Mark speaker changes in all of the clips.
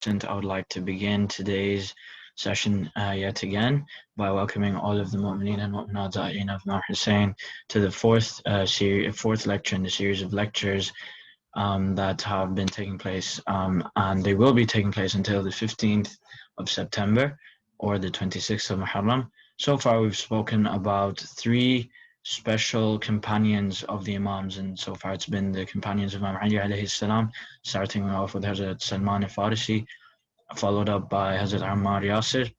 Speaker 1: I would like to begin today's session yet again by welcoming all of the mu'mineen and mu'minat Za'in of Imam Hussein to the fourth lecture in the series of lectures that have been taking place, and they will be taking place until the 15th of September or the 26th of Muharram. So far, we've spoken about three special companions of the Imams, and so far it's been the companions of Imam Ali alayhi salam, starting off with Hazrat Salman al-Farisi, followed up by Hazrat Ammar Yasir,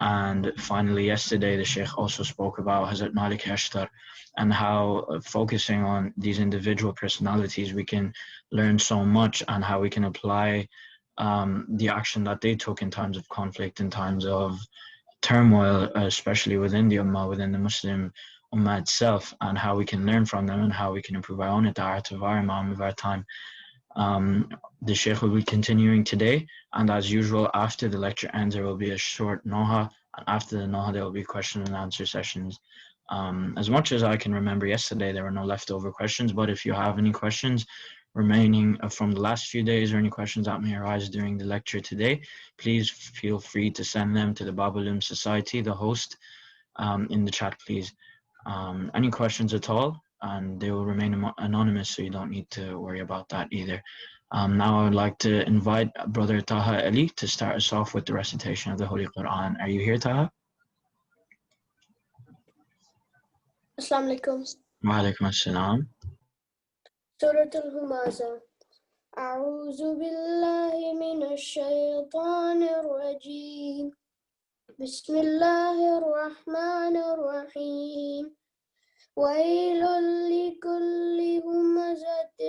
Speaker 1: and finally yesterday the Shaykh also spoke about Hazrat Malik Ashtar and how focusing on these individual personalities we can learn so much, and how we can apply the action that they took in times of conflict, in times of turmoil, especially within the Ummah, within the Muslim Ummah itself, and how we can learn from them and how we can improve our own ta'at of our Imam of our time. The Shaykh will be continuing today, and as usual, after the lecture ends, there will be a short noha, and after the noha, there will be question and answer sessions. As much as I can remember yesterday, there were no leftover questions, but if you have any questions remaining from the last few days or any questions that may arise during the lecture today, please feel free to send them to the Bab al-Ilm Society, the host, in the chat, please. Any questions at all, and they will remain anonymous, so you don't need to worry about that either. Now I would like to invite Brother Taha Ali to start us off with the recitation of the Holy Quran. Are you here, Taha?
Speaker 2: Assalamu alaikum.
Speaker 1: Wa alaikum assalam.
Speaker 2: Surah Al-Humaza. أعوذ بالله من الشيطان الرجيم. بسم الله الرحمن الرحيم. ويل لكل همزة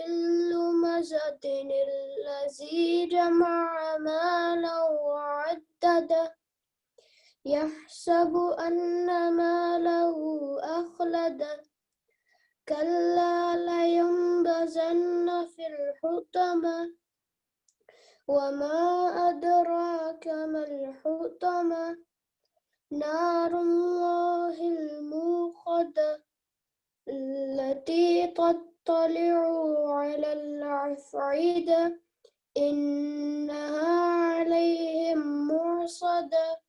Speaker 2: لمزة الذي جمع مالا وعدده يحسب أن ماله أخلده كلا لينبذن في الحطمة وما أدراك ما الحطمة نار الله الموقدة التي تطلع على الأفئدة إنها عليهم مرصدة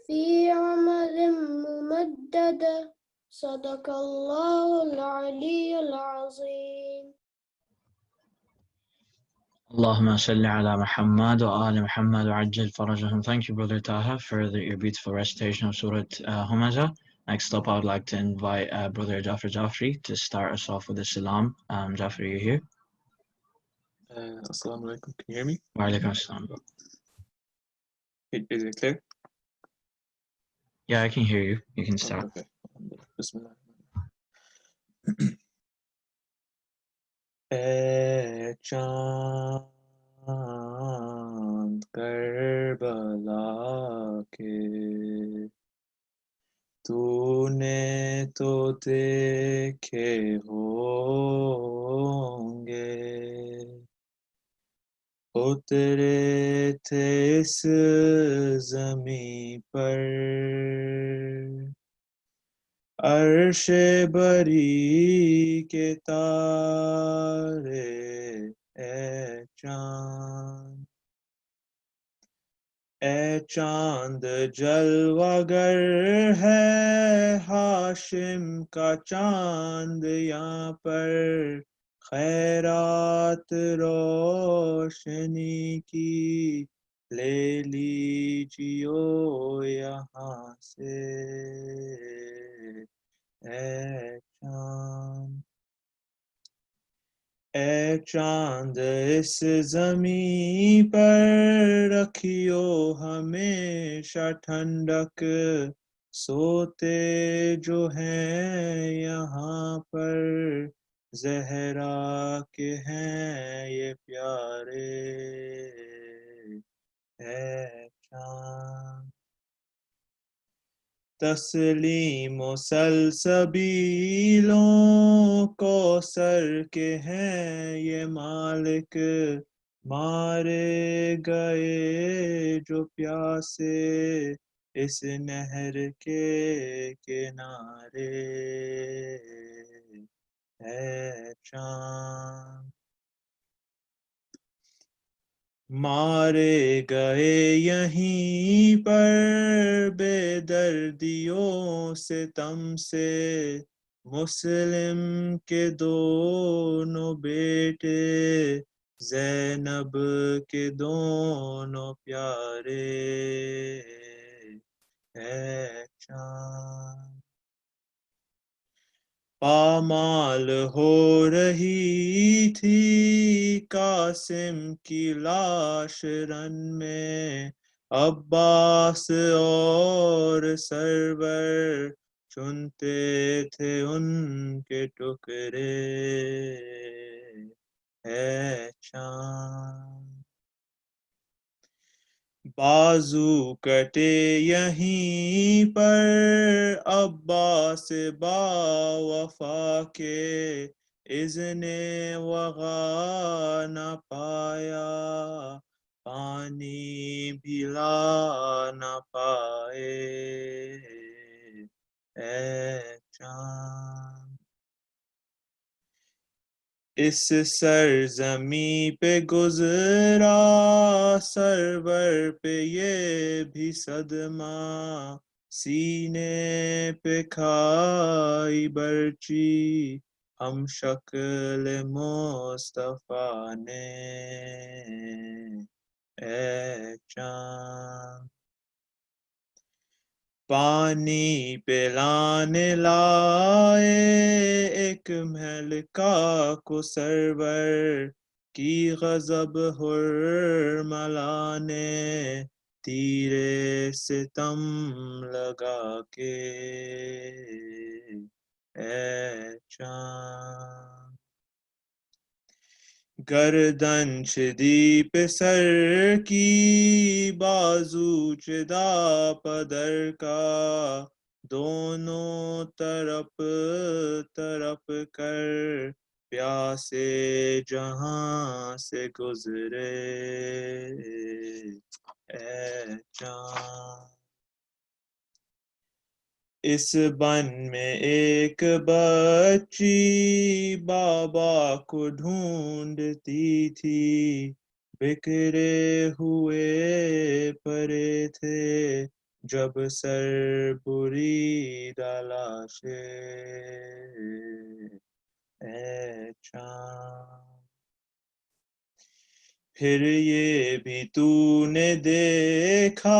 Speaker 2: في عمد ممددة صدق الله العلي العظيم.
Speaker 1: Allahumma salli ala Muhammad wa ali Muhammad wa ajjal farajahum. Thank you, Brother Taha, for your beautiful recitation of Surah Humaza. Next up, I would like to invite Brother Jafri to start us off with the salam. Jafri, are you here?
Speaker 3: Assalamu alaikum. Can you hear me?
Speaker 1: Wa alaikum assalam.
Speaker 3: Is it clear?
Speaker 1: Yeah, I can hear you. You can start.
Speaker 3: Okay. Bismillah. اے چاند کربلا کے تو نے تو دیکھے ہوں گے اترے تھے اس زمیں پر عرش بری کے تارے اے چاند جلوہ گر ہے ہاشم کا چاند یہاں پر خیرات روشنی کی لے لیجیو یہاں سے اے چاند اس زمین پر رکھیو ہمیشہ ٹھنڈک سوتے جو ہیں یہاں پر زہرا کے ہیں یہ پیارے اے چاند تسلیم و سلسبیلوں کو سر کے ہیں یہ مالک مارے گئے جو پیاسے اس نہر کے کنارے اے چاند مارے گئے یہیں پر بے دردیوں سے تم سے مسلم کے دونوں بیٹے زینب کے دونوں پیارے ہے چاند پامال ہو رہی تھی قاسم کی لاش رن میں عباس اور سرور چنتے تھے ان کے ٹکڑے ہے چاند بازو کٹے یہیں پر عباس با وفا کے اذن وغا نہ پایا پانی بھی لا نہ پائے اے چاند اس سرزمی پہ گزرا سرور پہ یہ بھی صدمہ سینے پہ کھائی برچی ہم شکل مصطفیٰ نے اے چاند پانی پلانے لائے ایک محل کا کو سرور کی غضب حرملا نے تیرے ستم لگا کے اے چاند گردن چدی پہ سر کی بازو چدا پدر کا دونوں طرف کر پیاسے جہاں سے گزرے اے چاند اس بن میں ایک بچی بابا کو ڈھونڈتی تھی بکھرے ہوئے پڑے تھے جب سر برید لاشیں اے چاند پھر یہ بھی تو نے دیکھا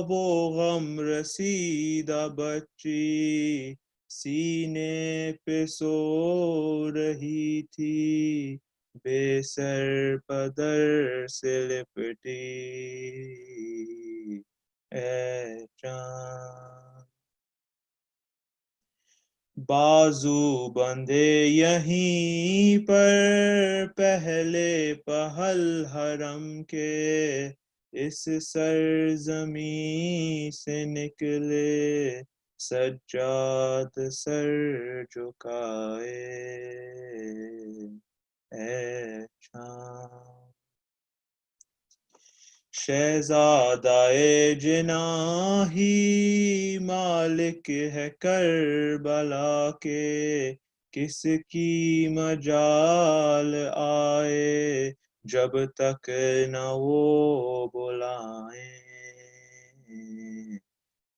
Speaker 3: وہ غم رسیدہ بچی سینے پہ سو رہی تھی بے سر پدر سے لپٹی اے چاند بازو بندھے یہیں پر پہلے پہل حرم کے اس سرزمین سے نکلے سجاد سر جھکائے اے چاند شہزادہ جناح ہی مالک ہے کربلا کے کس کی مجال آئے جب تک نہ وہ بلائیں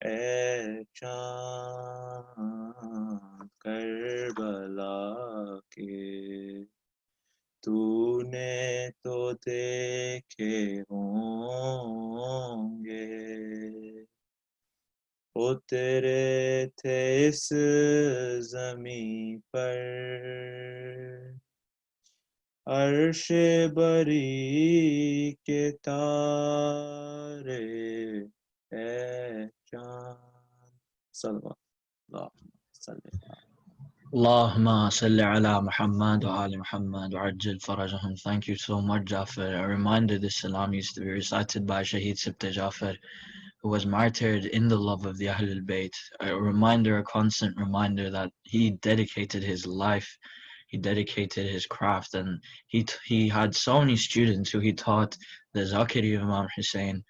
Speaker 3: اے چاند کربلا کے تو نے تو دیکھے ہوں گے اترے تھے اس زمین پر عرش بری کے تارے اے چاند صلی اللہ علیہ
Speaker 1: Allahumma salli ala Muhammad wa ali Muhammad wa ajil farajahum. Thank you so much, Jafar. A reminder this salam used to be recited by Shaheed Sibta Jafar, who was martyred in the love of the Ahlul Bayt. A reminder, a constant reminder that he dedicated his life, he dedicated his craft, and he had so many students who he taught the Zakiri of Imam Hussein.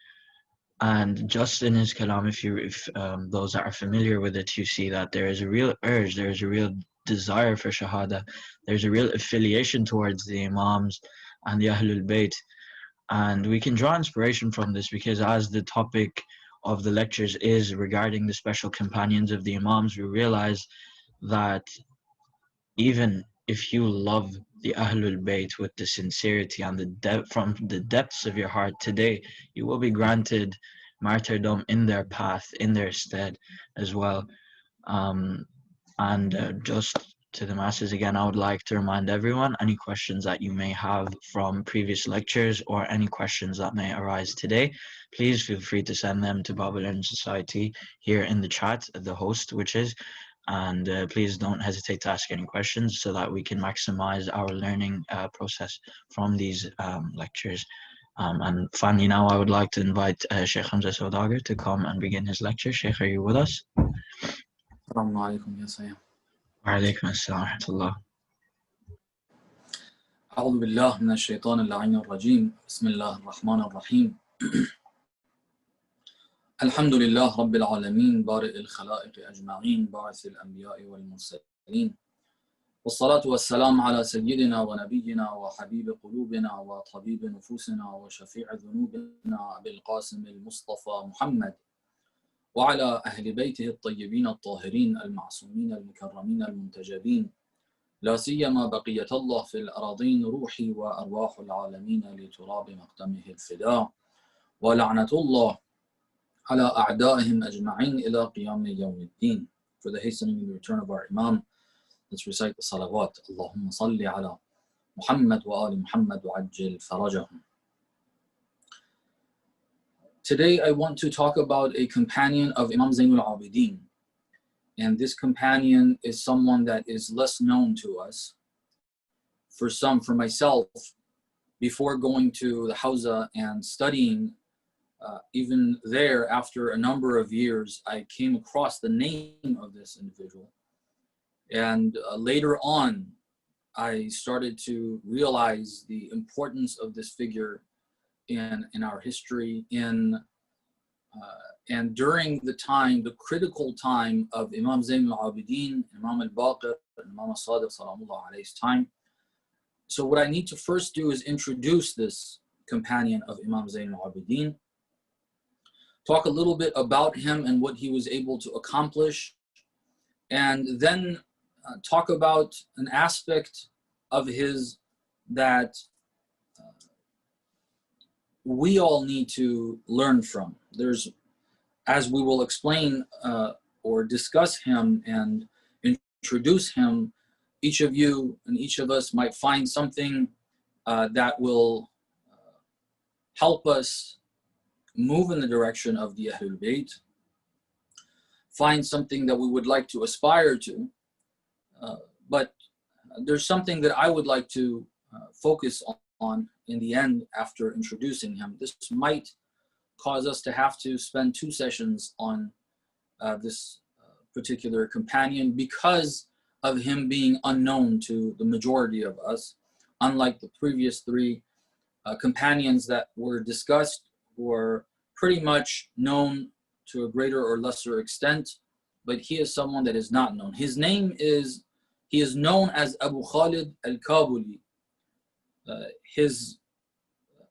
Speaker 1: And just in his kalam, if those that are familiar with it, you see that there is a real urge, there is a real desire for shahada, there's a real affiliation towards the Imams and the Ahlul Bayt. And we can draw inspiration from this because as the topic of the lectures is regarding the special companions of the Imams, we realize that even if you love the Ahlul Bayt with the sincerity and the depth from the depths of your heart today, you will be granted martyrdom in their path, in their stead as well. Just to the masses again, I would like to remind everyone any questions that you may have from previous lectures or any questions that may arise today, please feel free to send them to Babel Learning Society here in the chat, the host, which is, and please don't hesitate to ask any questions so that we can maximize our learning process from these lectures. And finally, now I would like to invite Shaykh Hamza Sodagar to come and begin his lecture. Shaykh, are you with us?
Speaker 4: Assalamu alaikum, ya Sayyid.
Speaker 1: Wa alaikum assalam wa rahmatullah.
Speaker 4: أعوذ بالله من الشيطان اللعين الرجيم بسم الله الرحمن الرحيم الحمد لله رب العالمين بارئ الخلائق أجمعين باعث الأنبياء والمرسلين والصلاة والسلام على سيدنا ونبينا وحبيب قلوبنا وطبيب نفوسنا وشفيع ذنوبنا أبي القاسم المصطفى محمد وعلى أهل بيته الطيبين الطاهرين المعصومين المكرمين المنتجبين لا سيما بقية الله في الأراضين روحي وأرواح العالمين لتراب مقدمه الفداء ولعنة الله على أعدائهم أجمعين إلى قيام يوم الدين. For the hastening and return of our Imam, let's recite the salawat. Allahumma salli ala Muhammad wa ali Muhammad wa ajil farajahum. Today I want to talk about a companion of Imam Zainul Abidin. And this companion is someone that is less known to us. For myself, before going to the Hawza and studying, even there, after a number of years, I came across the name of this individual. And later on, I started to realize the importance of this figure in our history, and during the time, the critical time of Imam Zain al-Abidin, Imam al-Baqir, and Imam al-Sadiq salamullah alayhi's time. So what I need to first do is introduce this companion of Imam Zain al-Abidin, talk a little bit about him and what he was able to accomplish, and then talk about an aspect of his that we all need to learn from. There's, as we will explain or discuss him and introduce him, each of you and each of us might find something that will help us move in the direction of the Ahlul Bayt, find something that we would like to aspire to, but there's something that I would like to focus on in the end after introducing him. This might cause us to have to spend 2 sessions on this particular companion because of him being unknown to the majority of us, unlike the previous 3 companions that were discussed, who are pretty much known to a greater or lesser extent, but he is someone that is not known. His name is, he is known as Abu Khalid al-Kabuli. His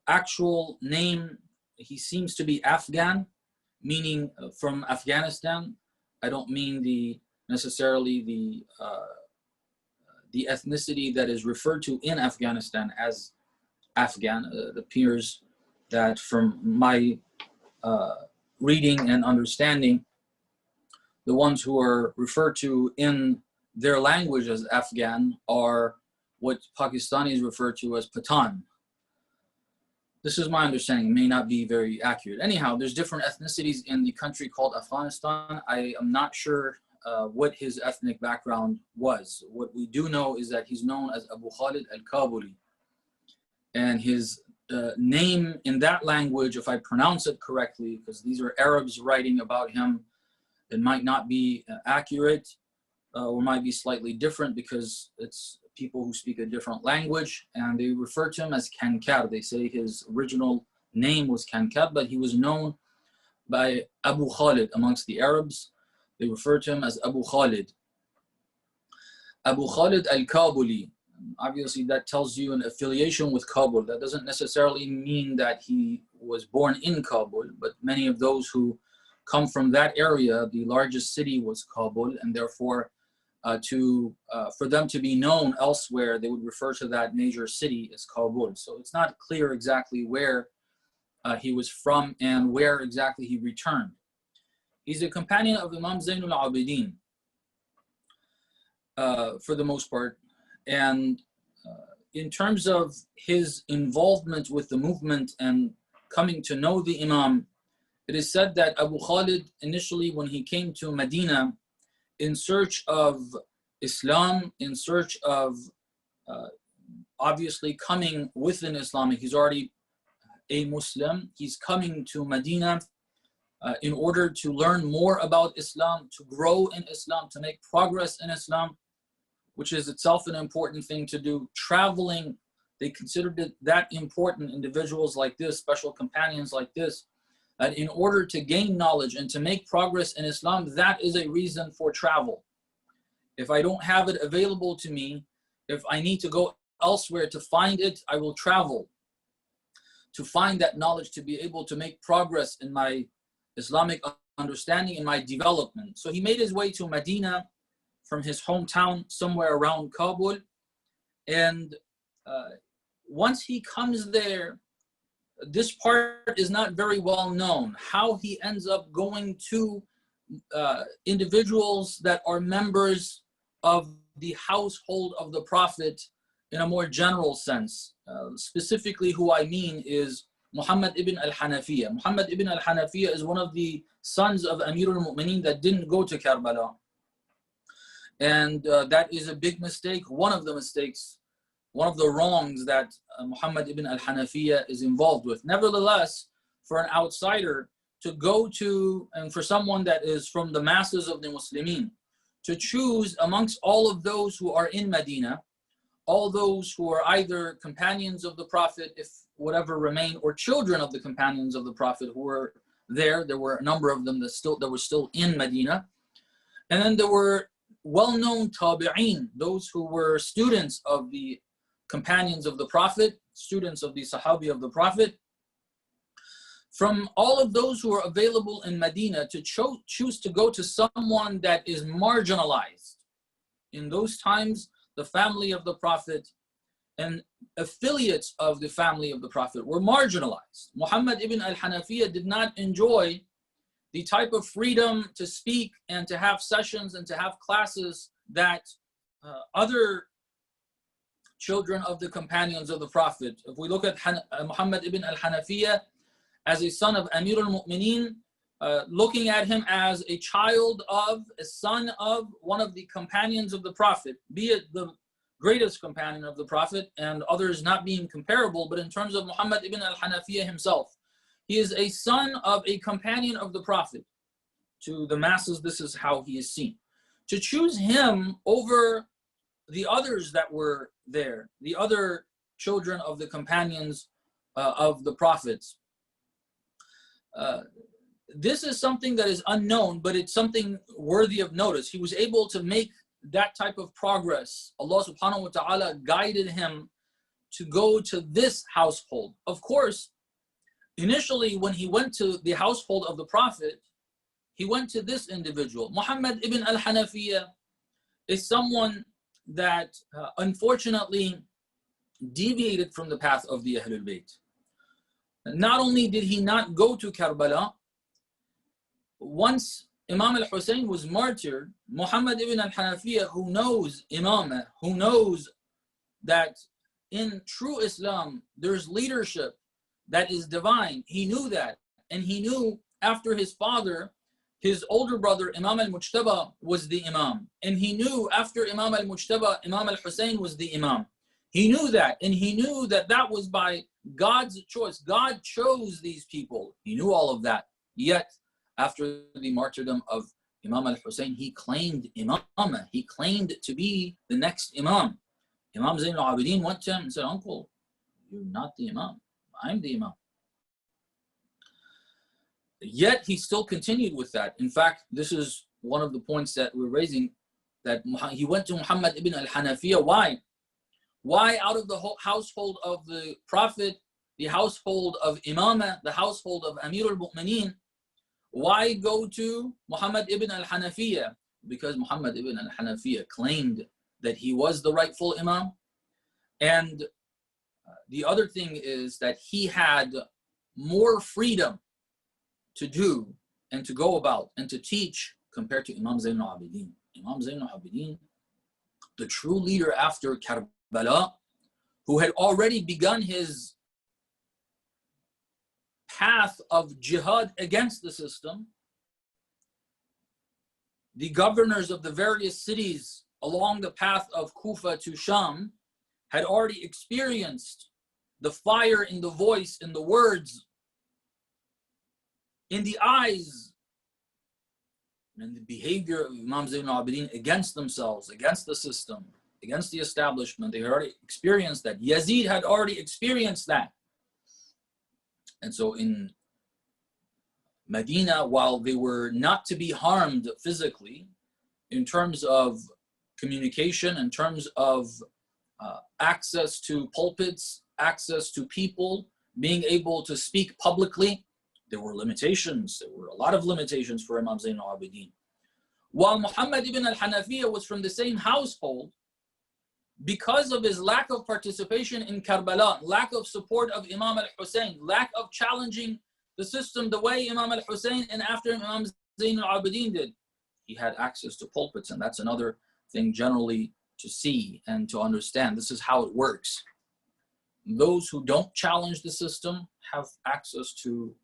Speaker 4: actual name, he seems to be Afghan, meaning from Afghanistan. I don't mean necessarily the ethnicity that is referred to in Afghanistan as Afghan. It appears that from my reading and understanding, the ones who are referred to in their language as Afghan are what Pakistanis refer to as Pathan. This is my understanding. It may not be very accurate. Anyhow, there's different ethnicities in the country called Afghanistan. I am not sure what his ethnic background was. What we do know is that he's known as Abu Khalid al-Kabuli. And his name in that language, if I pronounce it correctly, because these are Arabs writing about him, it might not be accurate or might be slightly different because it's people who speak a different language, and they refer to him as Kankar. They say his original name was Kankar, but he was known by Abu Khalid amongst the Arabs. They refer to him as Abu Khalid. Abu Khalid al-Kabuli. Obviously, that tells you an affiliation with Kabul. That doesn't necessarily mean that he was born in Kabul, but many of those who come from that area, the largest city was Kabul, and therefore for them to be known elsewhere, they would refer to that major city as Kabul. So it's not clear exactly where he was from and where exactly he returned. He's a companion of Imam Zainul Abidin for the most part. And in terms of his involvement with the movement and coming to know the Imam, it is said that Abu Khalid initially, when he came to Medina in search of Islam, in search of obviously coming within Islam, he's already a Muslim, he's coming to Medina in order to learn more about Islam, to grow in Islam, to make progress in Islam, which is itself an important thing to do. Traveling, they considered it that important, individuals like this, special companions like this, that in order to gain knowledge and to make progress in Islam, that is a reason for travel. If I don't have it available to me, if I need to go elsewhere to find it, I will travel to find that knowledge, to be able to make progress in my Islamic understanding and my development. So he made his way to Medina from his hometown, somewhere around Kabul. And once he comes there, this part is not very well known, how he ends up going to individuals that are members of the household of the Prophet in a more general sense. Specifically, who I mean is Muhammad ibn al-Hanafiya. Muhammad ibn al-Hanafiya is one of the sons of Amir al-Mu'mineen that didn't go to Karbala. And that is a big mistake, one of the mistakes, one of the wrongs that Muhammad ibn al-Hanafiya is involved with. Nevertheless, for an outsider to go to, and for someone that is from the masses of the Muslimin, to choose amongst all of those who are in Medina, all those who are either companions of the Prophet, if whatever remain, or children of the companions of the Prophet who were there. There were a number of them that were still in Medina. And then there were well-known tabi'een, those who were students of the companions of the Prophet, students of the Sahabi of the Prophet. From all of those who are available in Medina, to choose to go to someone that is marginalized. In those times, the family of the Prophet and affiliates of the family of the Prophet were marginalized. Muhammad ibn al-Hanafiya did not enjoy the type of freedom to speak and to have sessions and to have classes that other children of the companions of the Prophet. If we look at Muhammad ibn al-Hanafiya as a son of Amir al-Mu'mineen, looking at him as a child of, a son of one of the companions of the Prophet, be it the greatest companion of the Prophet and others not being comparable, but in terms of Muhammad ibn al-Hanafiya himself, he is a son of a companion of the Prophet. To the masses, this is how he is seen. To choose him over the others that were there, the other children of the companions of the Prophets, this is something that is unknown, but it's something worthy of notice. He was able to make that type of progress. Allah subhanahu wa ta'ala guided him to go to this household. Of course, initially when he went to the household of the Prophet, he went to this individual. Muhammad ibn al-Hanafiya is someone that unfortunately deviated from the path of the Ahlul Bayt. Not only did he not go to Karbala, once Imam al-Hussein was martyred, Muhammad ibn al-Hanafiya, who knows Imamah, who knows that in true Islam there's leadership that is divine, he knew that. And he knew after his father, his older brother Imam al-Mujtaba was the Imam. And he knew after Imam al-Mujtaba, Imam al-Hussein was the Imam. He knew that, and he knew that that was by God's choice. God chose these people. He knew all of that. Yet, after the martyrdom of Imam al-Hussein, he claimed Imamah. He claimed to be the next Imam. Imam Zain al-Abidin went to him and said, "Uncle, you're not the Imam. I'm the Imam." Yet, he still continued with that. In fact, this is one of the points that we're raising, that he went to Muhammad ibn al-Hanafiya. Why? Why out of the household of the Prophet, the household of Imama, the household of Amir al-Mu'mineen, why go to Muhammad ibn al-Hanafiya? Because Muhammad ibn al-Hanafiya claimed that he was the rightful Imam. And the other thing is that he had more freedom to do and to go about and to teach compared to Imam Zayn al-Abidin. Imam Zayn al-Abidin, the true leader after Karbala, who had already begun his path of jihad against the system. The governors of the various cities along the path of Kufa to Sham had already experienced the fire in the voice, in the words, in the eyes, and the behavior of Imam Zayn al-Abidin against themselves, against the system, against the establishment. They had already experienced that. Yazid had already experienced that. And so in Medina, while they were not to be harmed physically, in terms of communication, in terms of access to pulpits, access to people, being able to speak publicly, there were limitations. There were a lot of limitations for Imam Zayn al-Abidin. While Muhammad ibn al-Hanafiya was from the same household, because of his lack of participation in Karbala, lack of support of Imam al-Hussein, lack of challenging the system the way Imam al-Hussein and after Imam Zayn al-Abidin did, he had access to pulpits. And that's another thing generally to see and to understand. This is how it works. Those who don't challenge the system have access to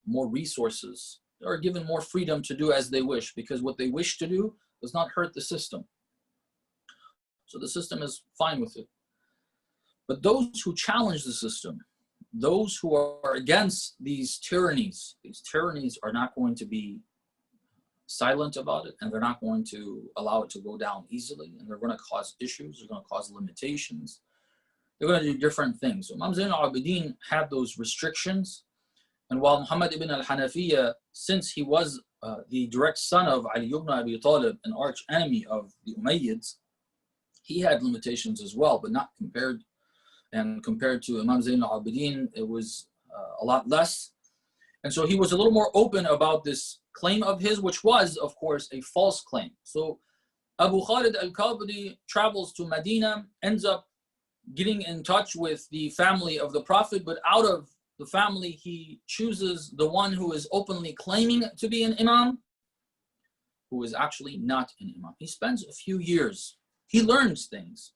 Speaker 4: more resources. They are given more freedom to do as they wish, because what they wish to do does not hurt the system. So the system is fine with it. But those who challenge the system, those who are against these tyrannies are not going to be silent about it, and they're not going to allow it to go down easily, and they're going to cause issues, they're going to cause limitations, they're going to do different things. So Imam Zayn al-Abidin had those restrictions, and while Muhammad ibn al-Hanafiya, since he was the direct son of Ali ibn Abi Talib, an arch enemy of the Umayyads, he had limitations as well, but not compared. And compared to Imam Zayn al-Abidin, it was a lot less. And so he was a little more open about this claim of his, which was, of course, a false claim. So Abu Khalid al-Qabri travels to Medina, ends up getting in touch with the family of the Prophet, but out of the family, he chooses the one who is openly claiming to be an imam, who is actually not an imam. He spends a few years. He learns things.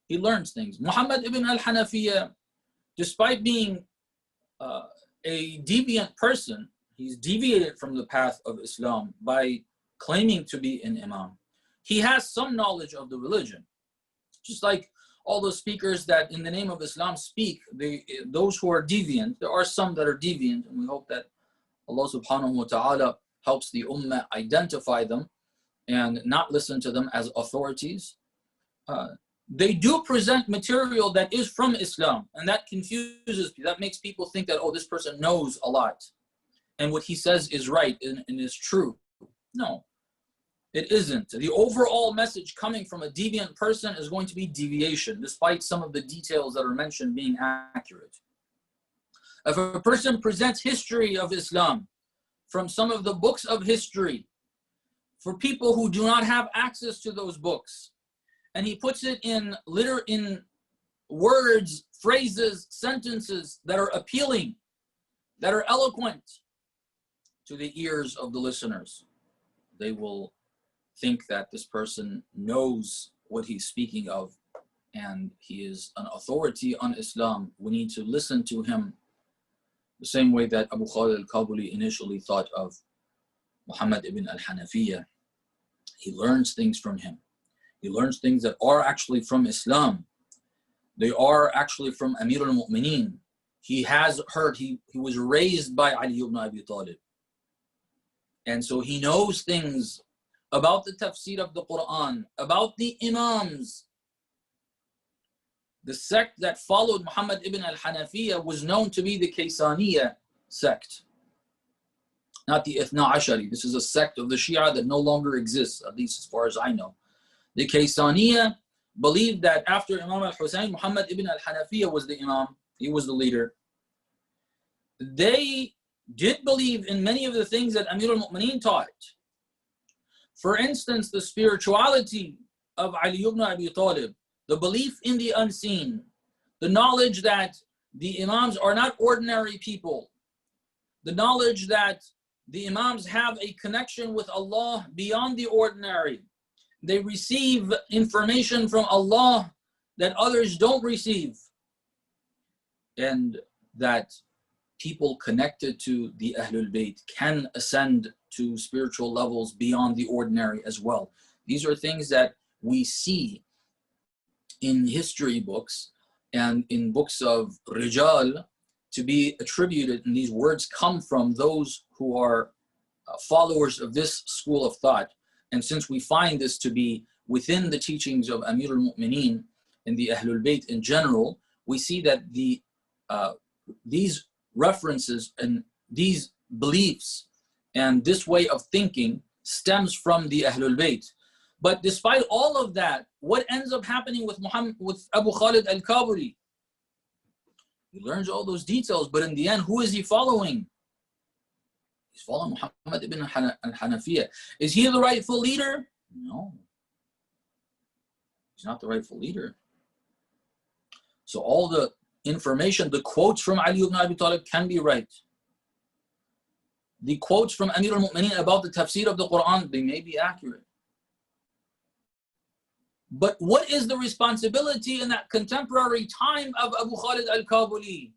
Speaker 4: He learns things. Muhammad ibn al-Hanafiya, despite being a deviant person, he's deviated from the path of Islam by claiming to be an imam. He has some knowledge of the religion. Just like all the speakers that in the name of Islam speak, those who are deviant, there are some that are deviant, and we hope that Allah subhanahu wa ta'ala helps the ummah identify them and not listen to them as authorities. They do present material that is from Islam, and that confuses people. That makes people think that, oh, this person knows a lot, and what he says is right and is true. No, it isn't. The overall message coming from a deviant person is going to be deviation, despite some of the details that are mentioned being accurate. If a person presents history of Islam from some of the books of history for people who do not have access to those books, and he puts it in words, phrases, sentences that are appealing, that are eloquent to the ears of the listeners, they will think that this person knows what he's speaking of, and he is an authority on Islam. We need to listen to him the same way that Abu Khalid al-Qabri initially thought of Muhammad ibn al-Hanafiya. He learns things from him. He learns things that are actually from Islam. They are actually from Amir al-Mu'mineen. He has heard, he was raised by Ali ibn Abi Talib. And so he knows things about the tafsir of the Quran, about the Imams. The sect that followed Muhammad ibn al-Hanafiya was known to be the Kaysaniya sect, not the Ithna Ashari. This is a sect of the Shia that no longer exists, at least as far as I know. The Kaysaniya, believed that after Imam al-Hussein, Muhammad ibn al-Hanafiya was the Imam, he was the leader. They did believe in many of the things that Amir al-Mu'mineen taught. For instance, the spirituality of Ali ibn Abi Talib, the belief in the unseen, the knowledge that the Imams are not ordinary people, the knowledge that the Imams have a connection with Allah beyond the ordinary. They receive information from Allah that others don't receive. And that people connected to the Ahlul Bayt can ascend to spiritual levels beyond the ordinary as well. These are things that we see in history books and in books of Rijal to be attributed, and these words come from those who are followers of this school of thought. And since we find this to be within the teachings of Amir al-Mu'mineen and the Ahlul Bayt in general, we see that these references and these beliefs and this way of thinking stems from the Ahlul Bayt. But despite all of that, what ends up happening with Abu Khalid al-Kabuli? He learns all those details, but in the end, who is he following? He's following Muhammad ibn al-Hanafiya. Is he the rightful leader? No. He's not the rightful leader. So all the information, the quotes from Ali ibn Abi Talib can be right. The quotes from Amir al-Mu'mineen about the tafsir of the Quran, they may be accurate. But what is the responsibility in that contemporary time of Abu Khalid al-Kabuli?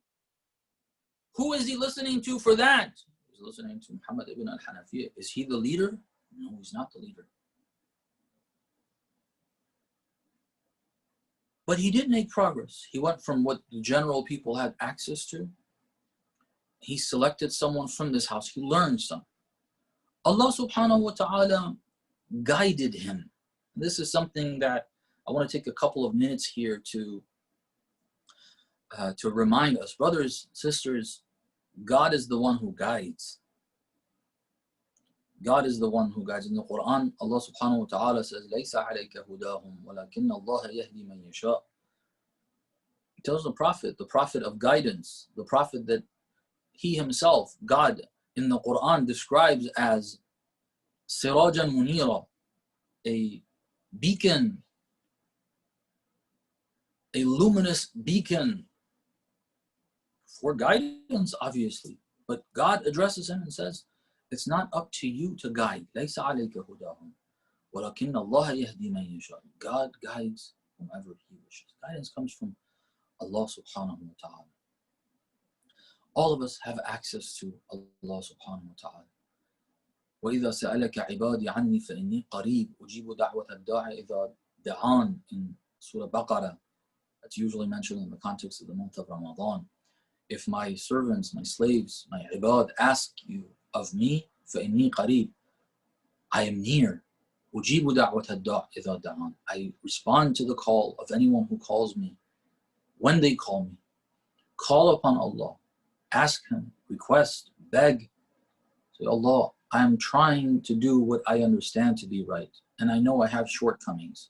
Speaker 4: Who is he listening to for that? He's listening to Muhammad ibn al-Hanafiya. Is he the leader? No, he's not the leader. But he did make progress. He went from what the general people had access to. He selected someone from this house. He learned some. Allah subhanahu wa ta'ala guided him. This is something that I want to take a couple of minutes here to remind us. Brothers, sisters, God is the one who guides. God is the one who guides. In the Quran, Allah subhanahu wa ta'ala says, لَيْسَ عَلَيْكَ هُدَاهُمْ وَلَكِنَّ اللَّهَ يَهْدِي مَنْ يَشَاءُ. He tells the prophet of guidance, the prophet that he himself, God, in the Quran describes as Sirajan Munira, a beacon, a luminous beacon for guidance, obviously. But God addresses him and says, it's not up to you to guide. لَيْسَ عَلَيْكَ هُدَاهُمْ وَلَكِنَّ اللَّهَ يَهْدِي مَنْ يَشَاءُ. God guides whomever he wishes. Guidance comes from Allah subhanahu wa ta'ala. All of us have access to Allah subhanahu wa ta'ala. وَإِذَا سَأَلَكَ عِبَادِي عَنِّي فَإِنِّي قَرِيبٌ أُجِيبُ دَعْوَةَ الدَّاعِ إِذَا دَعَانِ in Surah Baqarah. That's usually mentioned in the context of the month of Ramadan. If my servants, my slaves, my ibad ask you of me, فَإِنِّي قَرِيبٌ, I am near. أُجِيبُ دَعْوَةَ الدَّاعِ إِذَا دَعَانِ, I respond to the call of anyone who calls me. When they call me, call upon Allah. Ask him, request, beg. Say, Allah, I am trying to do what I understand to be right. And I know I have shortcomings.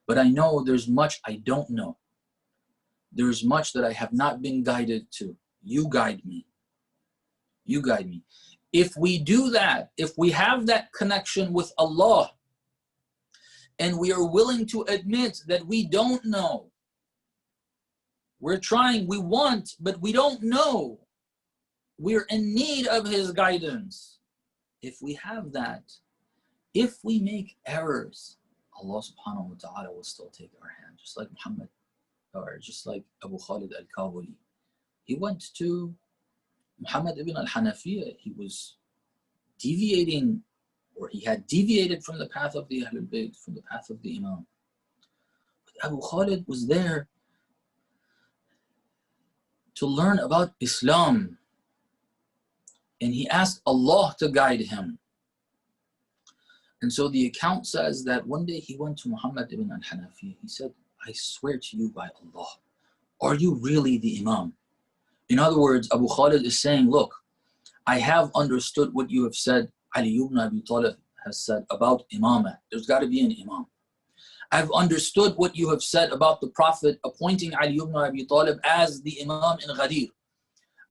Speaker 4: But I know there's much I don't know. There's much that I have not been guided to. You guide me. You guide me. If we do that, if we have that connection with Allah, and we are willing to admit that we don't know, we're trying, we want, but we don't know. We're in need of his guidance. If we have that, if we make errors, Allah subhanahu wa ta'ala will still take our hand, just like Muhammad, or just like Abu Khalid al-Kabuli. He went to Muhammad ibn al-Hanafiya. He was deviating, or he had deviated from the path of the Ahlul Bayt, from the path of the Imam. But Abu Khalid was there to learn about Islam. And he asked Allah to guide him. And so the account says that one day he went to Muhammad ibn al-Hanafiya. He said, I swear to you by Allah, are you really the Imam? In other words, Abu Khalid is saying, look, I have understood what you have said, Ali ibn Abi Talib has said about Imamah. There's got to be an Imam. I've understood what you have said about the Prophet appointing Ali ibn Abi Talib as the Imam in Ghadir.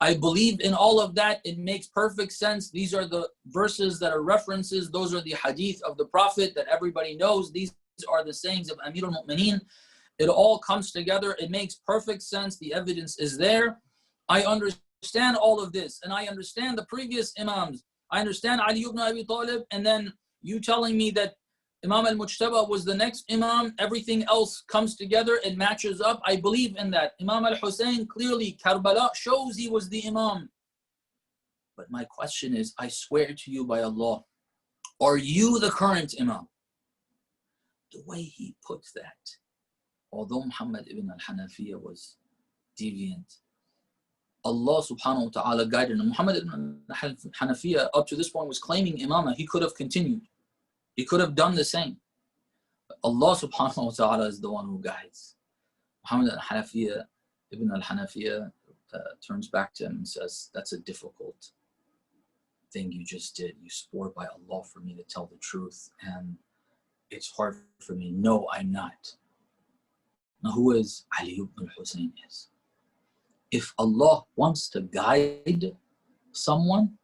Speaker 4: I believe in all of that. It makes perfect sense. These are the verses that are references. Those are the hadith of the Prophet that everybody knows. These are the sayings of Amir al-Mu'mineen. It all comes together. It makes perfect sense. The evidence is there. I understand all of this, and I understand the previous Imams. I understand Ali ibn Abi Talib, and then you telling me that Imam al-Mujtaba was the next Imam, everything else comes together, it matches up. I believe in that. Imam al-Hussein, clearly, Karbala shows he was the Imam. But my question is, I swear to you by Allah, are you the current Imam? The way he puts that, although Muhammad ibn al-Hanafiya was deviant, Allah subhanahu wa ta'ala guided him. Muhammad ibn al-Hanafiya up to this point was claiming Imamah. He could have continued. He could have done the same. But Allah subhanahu wa ta'ala is the one who guides. Muhammad ibn al-Hanafiya turns back to him and says, that's a difficult thing you just did. You swore by Allah for me to tell the truth, and it's hard for me. No, I'm not. Now who is Ali ibn al-Hussein is? If Allah wants to guide someone,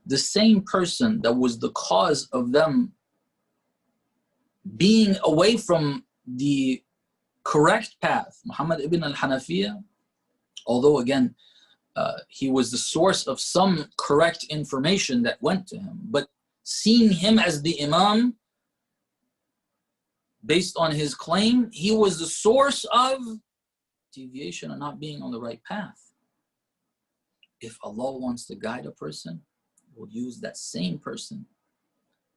Speaker 4: the same person that was the cause of them being away from the correct path, Muhammad ibn al-Hanafiya, although again, he was the source of some correct information that went to him, but seeing him as the Imam, based on his claim, he was the source of deviation and not being on the right path. If Allah wants to guide a person, will use that same person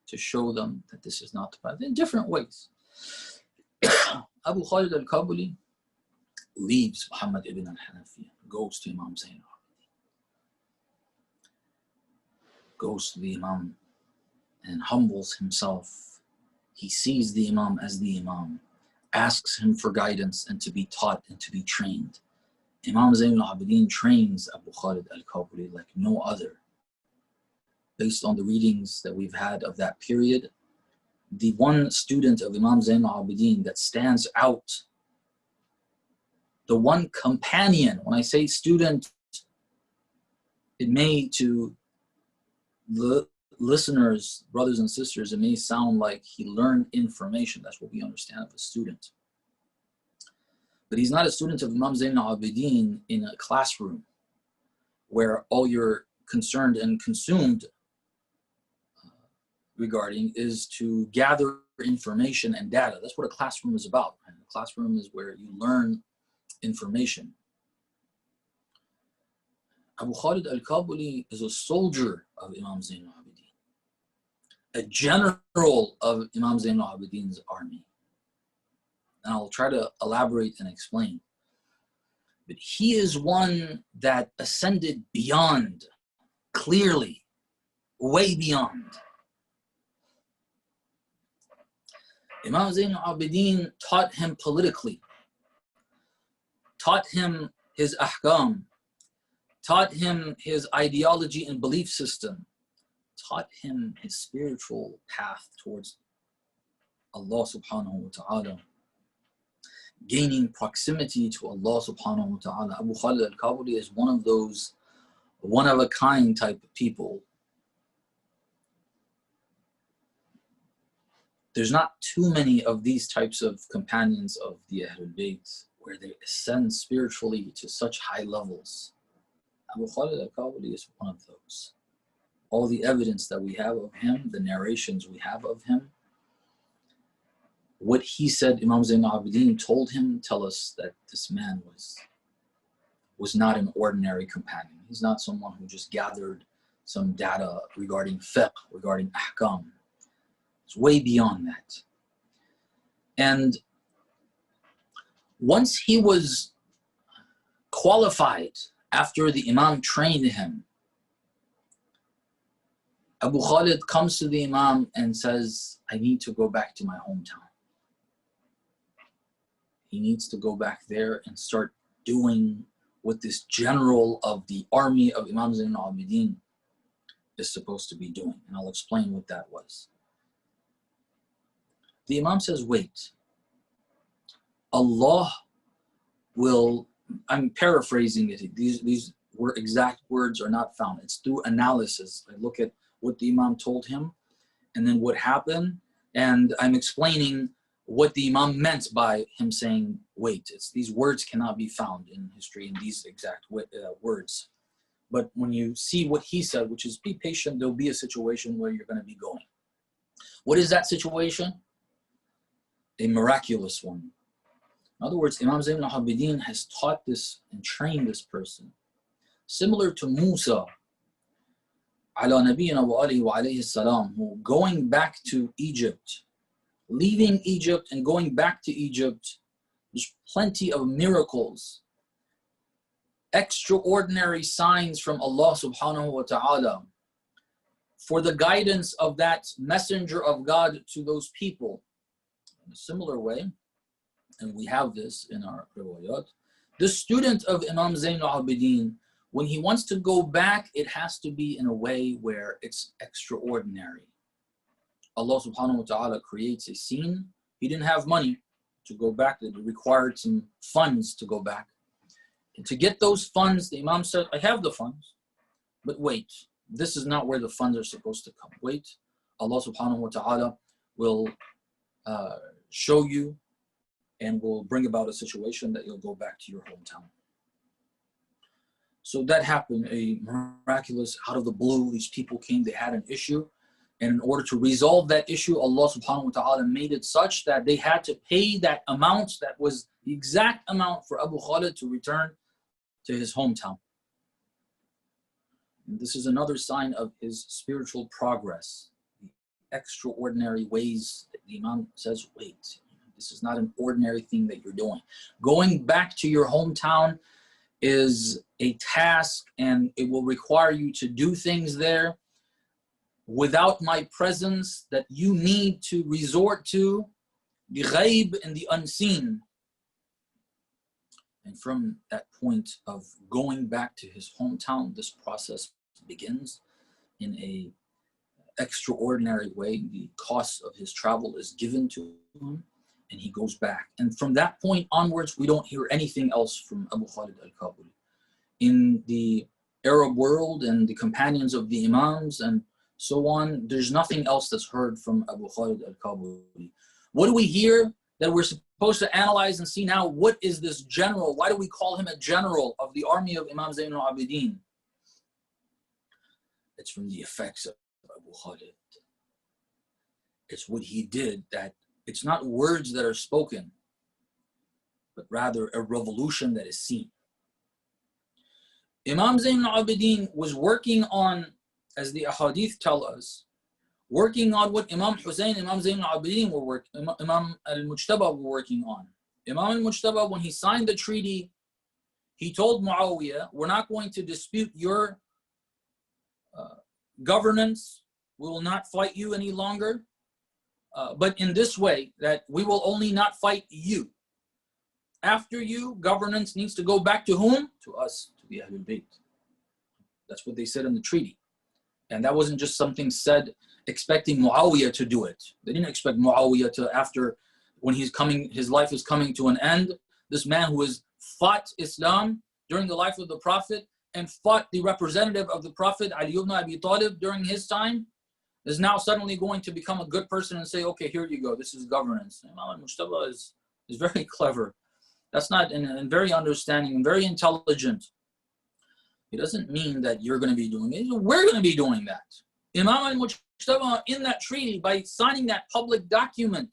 Speaker 4: to show them that this is not the path in different ways. Abu Khalid al-Kabuli leaves Muhammad ibn al-Hanafiya, goes to Imam Zayn al-Abidin, goes to the Imam and humbles himself. He sees the Imam as the Imam, asks him for guidance and to be taught and to be trained. Imam Zayn al-Abidin trains Abu Khalid al-Kabuli like no other. Based on the readings that we've had of that period, the one student of Imam Zayn al-Abidin that stands out, the one companion, when I say student, it may to the listeners, brothers and sisters, it may sound like he learned information. That's what we understand of a student. But he's not a student of Imam Zayn al-Abidin in a classroom where all you're concerned and consumed regarding is to gather information and data. That's what a classroom is about. And a classroom is where you learn information. Abu Khalid al-Kabuli is a soldier of Imam Zayn al-Abidin, a general of Imam Zayn al-Abidin's army. And I'll try to elaborate and explain. But he is one that ascended beyond, clearly, way beyond. Imam Zayn al-Abidin taught him politically, taught him his ahkam, taught him his ideology and belief system, taught him his spiritual path towards Allah subhanahu wa ta'ala, gaining proximity to Allah subhanahu wa ta'ala. Abu Khalid al-Kabuli is one of those one-of-a-kind type of people. There's not too many of these types of companions of the Ahlul Bayt where they ascend spiritually to such high levels. Abu Khalid al-Kabuli is one of those. All the evidence that we have of him, the narrations we have of him, what he said, Imam Zayn al-Abidin told him, tell us that this man was not an ordinary companion. He's not someone who just gathered some data regarding fiqh, regarding ahkam. It's way beyond that. And once he was qualified, after the Imam trained him, Abu Khalid comes to the Imam and says, I need to go back to my hometown. He needs to go back there and start doing what this general of the army of Imam Zayn al-Abidin is supposed to be doing. And I'll explain what that was. The Imam says, wait. Allah will, I'm paraphrasing it. These exact words are not found. It's through analysis. I look at what the Imam told him and then what happened. And I'm explaining what the Imam meant by him saying, wait. These words cannot be found in history in these exact words. But when you see what he said, which is be patient, there'll be a situation where you're going to be going. What is that situation? A miraculous one. In other words, Imam Zayn al-Abidin has taught this and trained this person. Similar to Musa, ala nabiyina wa alihi wa alayhi salam, who going back to Egypt, leaving Egypt and going back to Egypt, there's plenty of miracles, extraordinary signs from Allah subhanahu wa ta'ala for the guidance of that messenger of God to those people. In a similar way, and we have this in our riwayat, the student of Imam Zayn al-Abidin, when he wants to go back, it has to be in a way where it's extraordinary. Allah subhanahu wa ta'ala creates a scene. He didn't have money to go back. It required some funds to go back. And to get those funds, the Imam said, I have the funds, but wait, this is not where the funds are supposed to come. Wait, Allah subhanahu wa ta'ala will show you and will bring about a situation that you'll go back to your hometown. So that happened, a miraculous, out of the blue, these people came, they had an issue. And in order to resolve that issue, Allah subhanahu wa ta'ala made it such that they had to pay that amount that was the exact amount for Abu Khalid to return to his hometown. And this is another sign of his spiritual progress. The extraordinary ways that the Imam says, wait, this is not an ordinary thing that you're doing. Going back to your hometown is a task, and it will require you to do things there without my presence that you need to resort to the ghaib and the unseen. And from that point of going back to his hometown, this process begins in a extraordinary way. The cost of his travel is given to him, and he goes back. And from that point onwards, we don't hear anything else from Abu Khalid al-Kabuli. In the Arab world and the companions of the Imams and so on, there's nothing else that's heard from Abu Khalid al-Kabuli. What do we hear that we're supposed to analyze and see now? What is this general? Why do we call him a general of the army of Imam Zayn al-Abidin? It's from the effects of Abu Khalid. It's what he did, that it's not words that are spoken, but rather a revolution that is seen. Imam Zayn al-Abidin was working on, as the ahadith tell us, working on what Imam Hussein, Imam Zayn al-Abidin were working, Imam al-Mujtaba were working on. Imam al-Mujtaba, when he signed the treaty, he told Muawiyah, we're not going to dispute your governance, we will not fight you any longer, but in this way, that we will only not fight you. After you, governance needs to go back to whom? To us, to the Ahlul Bayt. That's what they said in the treaty. And that wasn't just something said expecting Muawiyah to do it. They didn't expect Muawiyah to, after, when he's coming, his life is coming to an end, this man who has fought Islam during the life of the Prophet and fought the representative of the Prophet, Ali ibn Abi Talib, during his time, is now suddenly going to become a good person and say, okay, here you go, this is governance. Imam al-Mujtaba is very clever. That's not, and very understanding and very intelligent. It doesn't mean that you're going to be doing it. We're going to be doing that. Imam al-Mujtaba, in that treaty, by signing that public document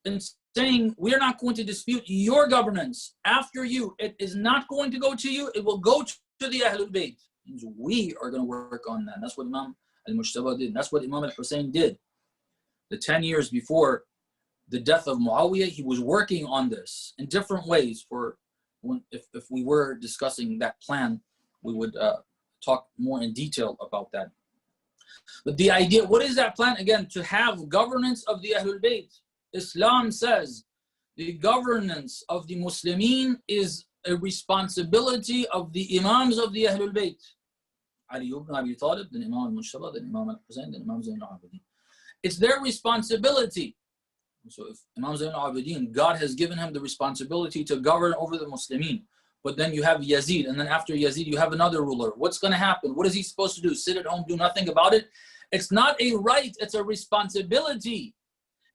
Speaker 4: and saying, we're not going to dispute your governance after you. It is not going to go to you. It will go to the Ahlul Bayt. Means we are going to work on that. And that's what Imam al-Mujtaba did. And that's what Imam al-Hussein did. The 10 years before the death of Muawiyah, he was working on this in different ways. For if we were discussing that plan, we would talk more in detail about that. But the idea, what is that plan? Again, to have governance of the Ahlul Bayt. Islam says the governance of the Muslimin is a responsibility of the Imams of the Ahlul Bayt. Ali ibn Abi Talib, then Imam al-Mujtaba, then Imam al-Hussein, then Imam Zayn al-Abidin. It's their responsibility So if Imam Zayn al-Abidin, God has given him the responsibility to govern over the Muslimin, but then you have Yazid, and then after Yazid you have another ruler. What's going to happen? What is he supposed to do? Sit at home, do nothing about it? It's not a right, it's a responsibility.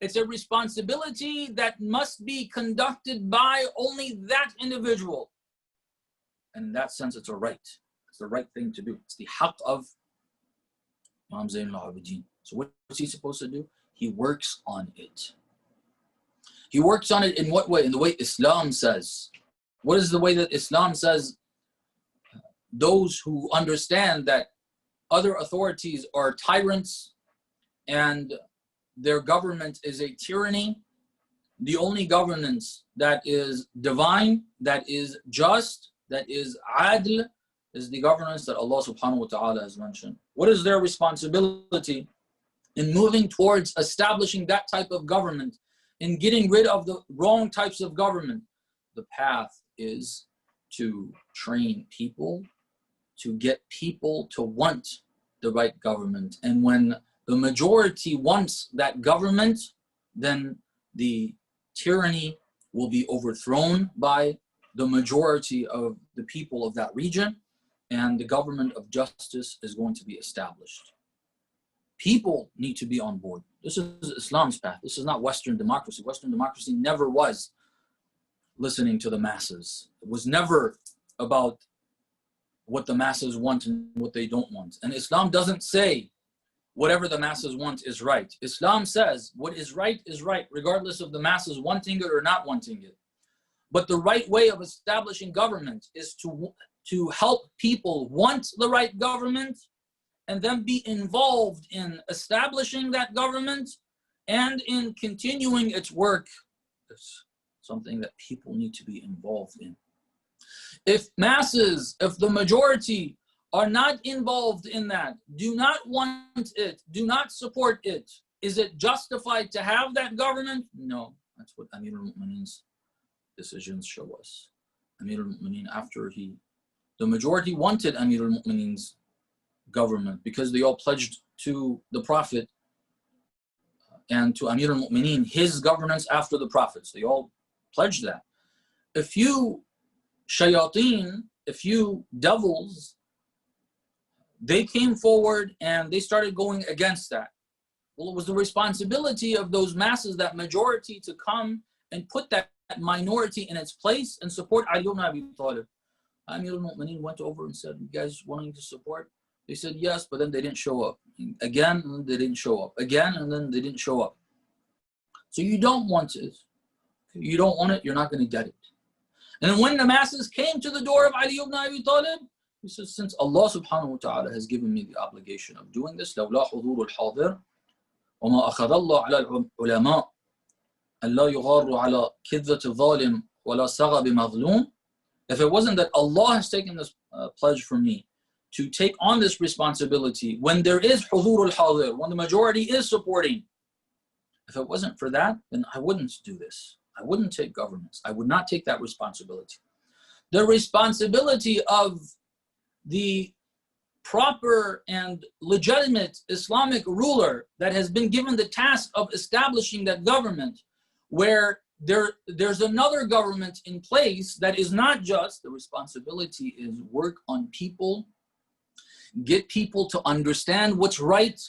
Speaker 4: It's a responsibility that must be conducted by only that individual. And in that sense, it's a right. It's the right thing to do. It's the haqq of Imam Zayn al-Abidin. So what's he supposed to do? He works on it. He works on it in what way? In the way Islam says. What is the way that Islam says? Those who understand that other authorities are tyrants and their government is a tyranny, the only governance that is divine, that is just, that is adl, is the governance that Allah subhanahu wa ta'ala has mentioned. What is their responsibility in moving towards establishing that type of government, in getting rid of the wrong types of government? The path is to train people, to get people to want the right government. And when the majority wants that government, then the tyranny will be overthrown by the majority of the people of that region, and the government of justice is going to be established. People need to be on board. This is Islam's path. This is not Western democracy. Western democracy never was listening to the masses. It was never about what the masses want and what they don't want. And Islam doesn't say whatever the masses want is right. Islam says what is right, regardless of the masses wanting it or not wanting it. But the right way of establishing government is to help people want the right government and then be involved in establishing that government and in continuing its work. It's something that people need to be involved in. If masses, if the majority are not involved in that, do not want it, do not support it, is it justified to have that government? No. That's what Amir al-Mu'mineen's decisions show us. Amir al-Mu'mineen, after the majority wanted Amir al-Mu'mineen's government because they all pledged to the Prophet and to Amir al-Mu'mineen his governance after the Prophets. They all pledged that. A few shayateen, a few devils, they came forward and they started going against that. Well, it was the responsibility of those masses, that majority, to come and put that minority in its place and support Ali ibn Abi Talib. Amir al-Mu'mineen went over and said, you guys wanting to support? They said yes, but then they didn't show up. Again, and then they didn't show up. Again, and then they didn't show up. So you don't want it. If you don't want it, you're not going to get it. And when the masses came to the door of Ali ibn Abi Talib, he says, since Allah subhanahu wa ta'ala has given me the obligation of doing this, لَوْلَا حُضُورُ الْحَاضِرِ وَمَا أَخَذَ اللَّهُ عَلَى الْعُلَمَاءِ أَلَّا يُغَارُ عَلَى كِذَّةِ الظَّالِمِ وَلَا سَغَى بِمَظْلُومٍ. If it wasn't that Allah has taken this pledge from me to take on this responsibility when there is حُضُورُ الْحَاضِرِ, when the majority is supporting, if it wasn't for that, then I wouldn't do this. I wouldn't take governance. I would not take that responsibility. The responsibility of the proper and legitimate Islamic ruler that has been given the task of establishing that government, where there's another government in place that is not just, the responsibility is work on people, get people to understand what's right,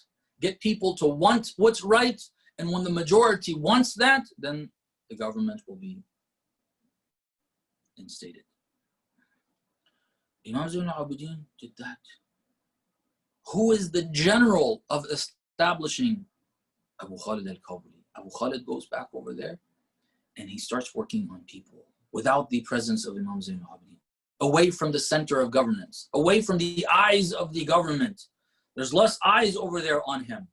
Speaker 4: get people to want what's right, and when the majority wants that, then the government will be instated. Imam Zayn al-Abidin did that. Who is the general of establishing Abu Khalid al-Kabuli? Abu Khalid goes back over there and he starts working on people without the presence of Imam Zayn al-Abidin, away from the center of governance, away from the eyes of the government. There's less eyes over there on him.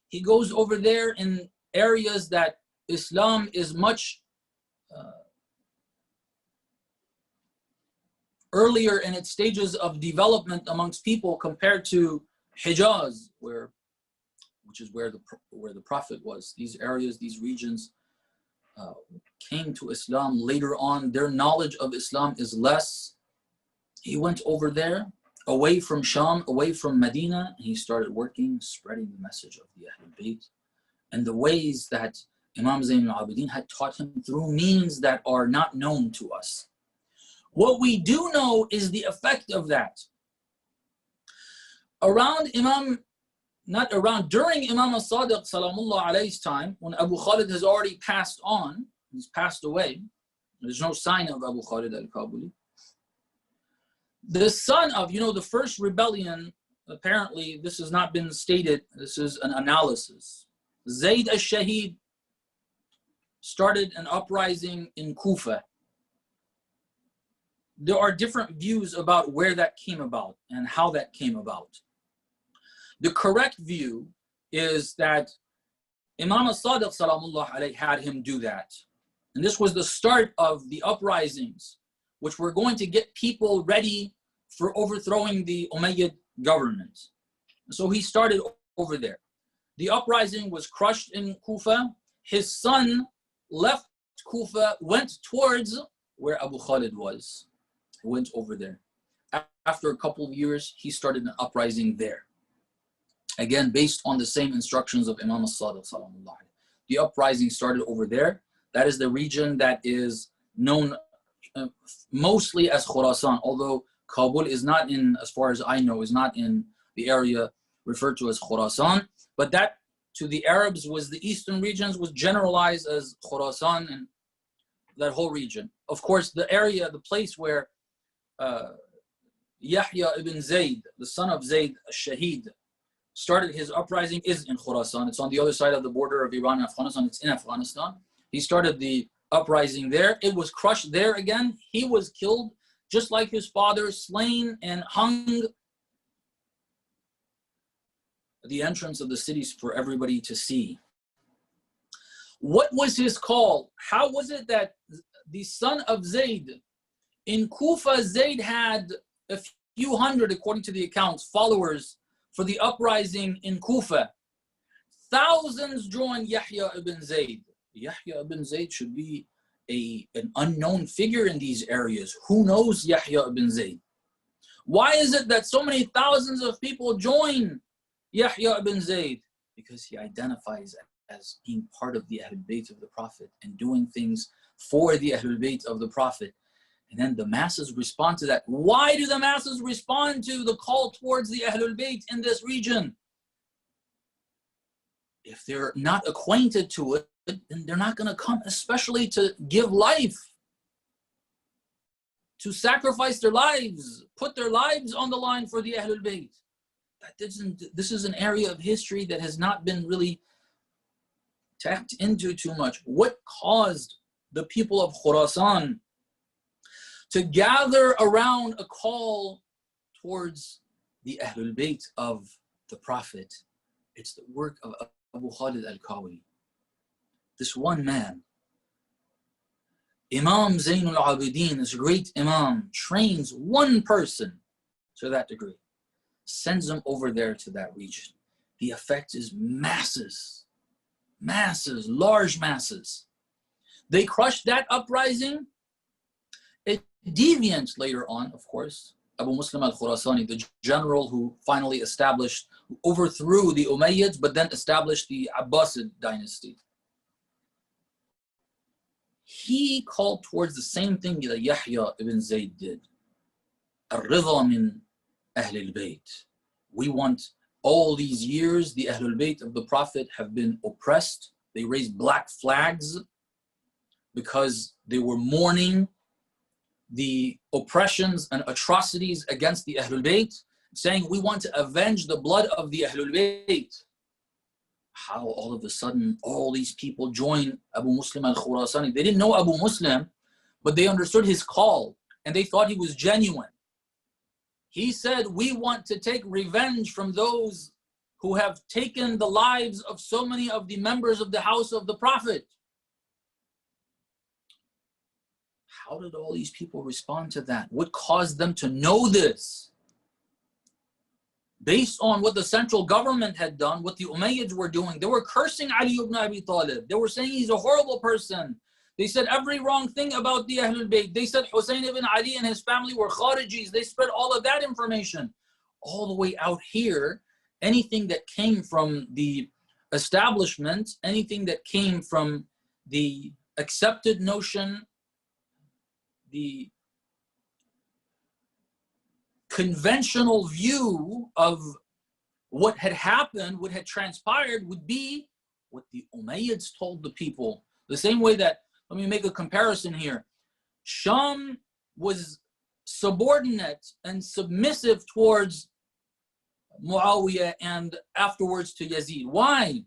Speaker 4: He goes over there in areas that Islam is much earlier in its stages of development amongst people compared to Hijaz, which is where the Prophet was. These areas, these regions came to Islam later on. Their knowledge of Islam is less. He went over there, away from Sham, away from Medina, and he started working, spreading the message of the Ahlul Bayt and the ways that Imam Zayn al-Abidin had taught him through means that are not known to us. What we do know is the effect of that. During Imam al-Sadiq salamullah alayhi's time, when Abu Khalid has already passed on, he's passed away, there's no sign of Abu Khalid al-Kabuli. The son of, the first rebellion, apparently this has not been stated, this is an analysis. Zayd al-Shahid started an uprising in Kufa. There are different views about where that came about and how that came about. The correct view is that Imam al-Sadiq salamullah alayhi had him do that. And this was the start of the uprisings, which were going to get people ready for overthrowing the Umayyad government. So he started over there. The uprising was crushed in Kufa. His son left Kufa, went towards where Abu Khalid was. He went over there. After a couple of years, he started an uprising there. Again, based on the same instructions of Imam al-Sadiq salamullah alayhi. The uprising started over there. That is the region that is known mostly as Khurasan, although Kabul is not in, as far as I know, is not in the area referred to as Khurasan, but that to the Arabs was the eastern regions, was generalized as Khurasan and that whole region. Of course, the area, the place where Yahya ibn Zayd, the son of Zayd al-Shahid, started his uprising is in Khurasan. It's on the other side of the border of Iran and Afghanistan. It's in Afghanistan. He started the uprising there. It was crushed there again. He was killed just like his father, slain and hung at the entrance of the cities for everybody to see. What was his call? How was it that the son of Zayd, in Kufa, Zayd had a few hundred, according to the accounts, followers for the uprising in Kufa. Thousands joined Yahya ibn Zayd. Yahya ibn Zayd should be an unknown figure in these areas. Who knows Yahya ibn Zayd? Why is it that so many thousands of people join Yahya ibn Zayd? Because he identifies as being part of the Ahlul Bayt of the Prophet and doing things for the Ahlul Bayt of the Prophet. And then the masses respond to that. Why do the masses respond to the call towards the Ahlul Bayt in this region? If they're not acquainted to it, then they're not going to come, especially to give life, to sacrifice their lives, put their lives on the line for the Ahlul Bayt. This is an area of history that has not been really tapped into too much. What caused the people of Khurasan to gather around a call towards the Ahlul Bayt of the Prophet? It's the work of Abu Khalid al-Kawi. This one man, Imam Zayn al-Abidin, this great Imam, trains one person to that degree, sends them over there to that region. The effect is masses, large masses. They crushed that uprising. A deviant later on, of course, Abu Muslim al-Khurasani, the general who finally overthrew the Umayyads, but then established the Abbasid dynasty. He called towards the same thing that Yahya ibn Zayd did. Ar-Ridha min Ahlul Bayt. We want, all these years, the Ahlul Bayt of the Prophet have been oppressed. They raised black flags because they were mourning the oppressions and atrocities against the Ahlul Bayt, saying we want to avenge the blood of the Ahlul Bayt. How all of a sudden all these people join Abu Muslim al-Khurasani? They didn't know Abu Muslim, but they understood his call and they thought he was genuine. He said, we want to take revenge from those who have taken the lives of so many of the members of the house of the Prophet. How did all these people respond to that? What caused them to know this? Based on what the central government had done, what the Umayyads were doing, they were cursing Ali ibn Abi Talib. They were saying he's a horrible person. They said every wrong thing about the Ahlul Bayt. They said Hussein ibn Ali and his family were Kharijis. They spread all of that information. All the way out here, anything that came from the establishment, anything that came from the accepted notion, the conventional view of what had happened, what had transpired, would be what the Umayyads told the people. The same way that, let me make a comparison here. Sham was subordinate and submissive towards Muawiyah and afterwards to Yazid. Why?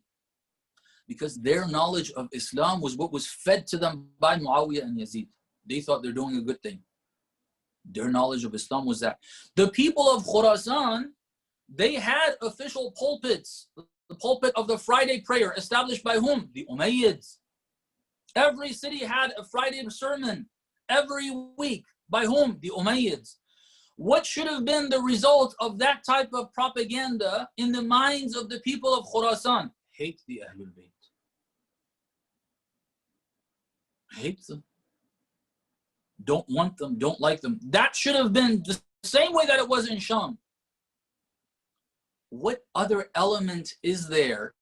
Speaker 4: Because their knowledge of Islam was what was fed to them by Muawiyah and Yazid. They thought they're doing a good thing. Their knowledge of Islam was that. The people of Khurasan, they had official pulpits. The pulpit of the Friday prayer established by whom? The Umayyads. Every city had a Friday sermon every week. By whom? The Umayyads. What should have been the result of that type of propaganda in the minds of the people of Khurasan? Hate the Ahlul Bayt. Hate them. Don't want them, don't like them. That should have been the same way that it was in Sham. What other element is there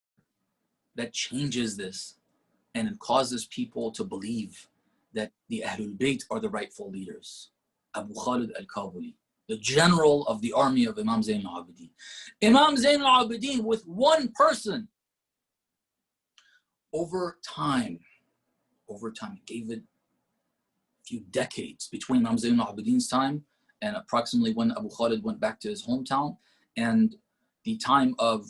Speaker 4: that changes this and it causes people to believe that the Ahlul Bayt are the rightful leaders? Abu Khalid al-Kabuli, the general of the army of Imam Zayn al-Abidin. Imam Zayn al-Abidin, with one person, over time, gave it a few decades between Imam Zayn al-Abidin's time and approximately when Abu Khalid went back to his hometown, and the time of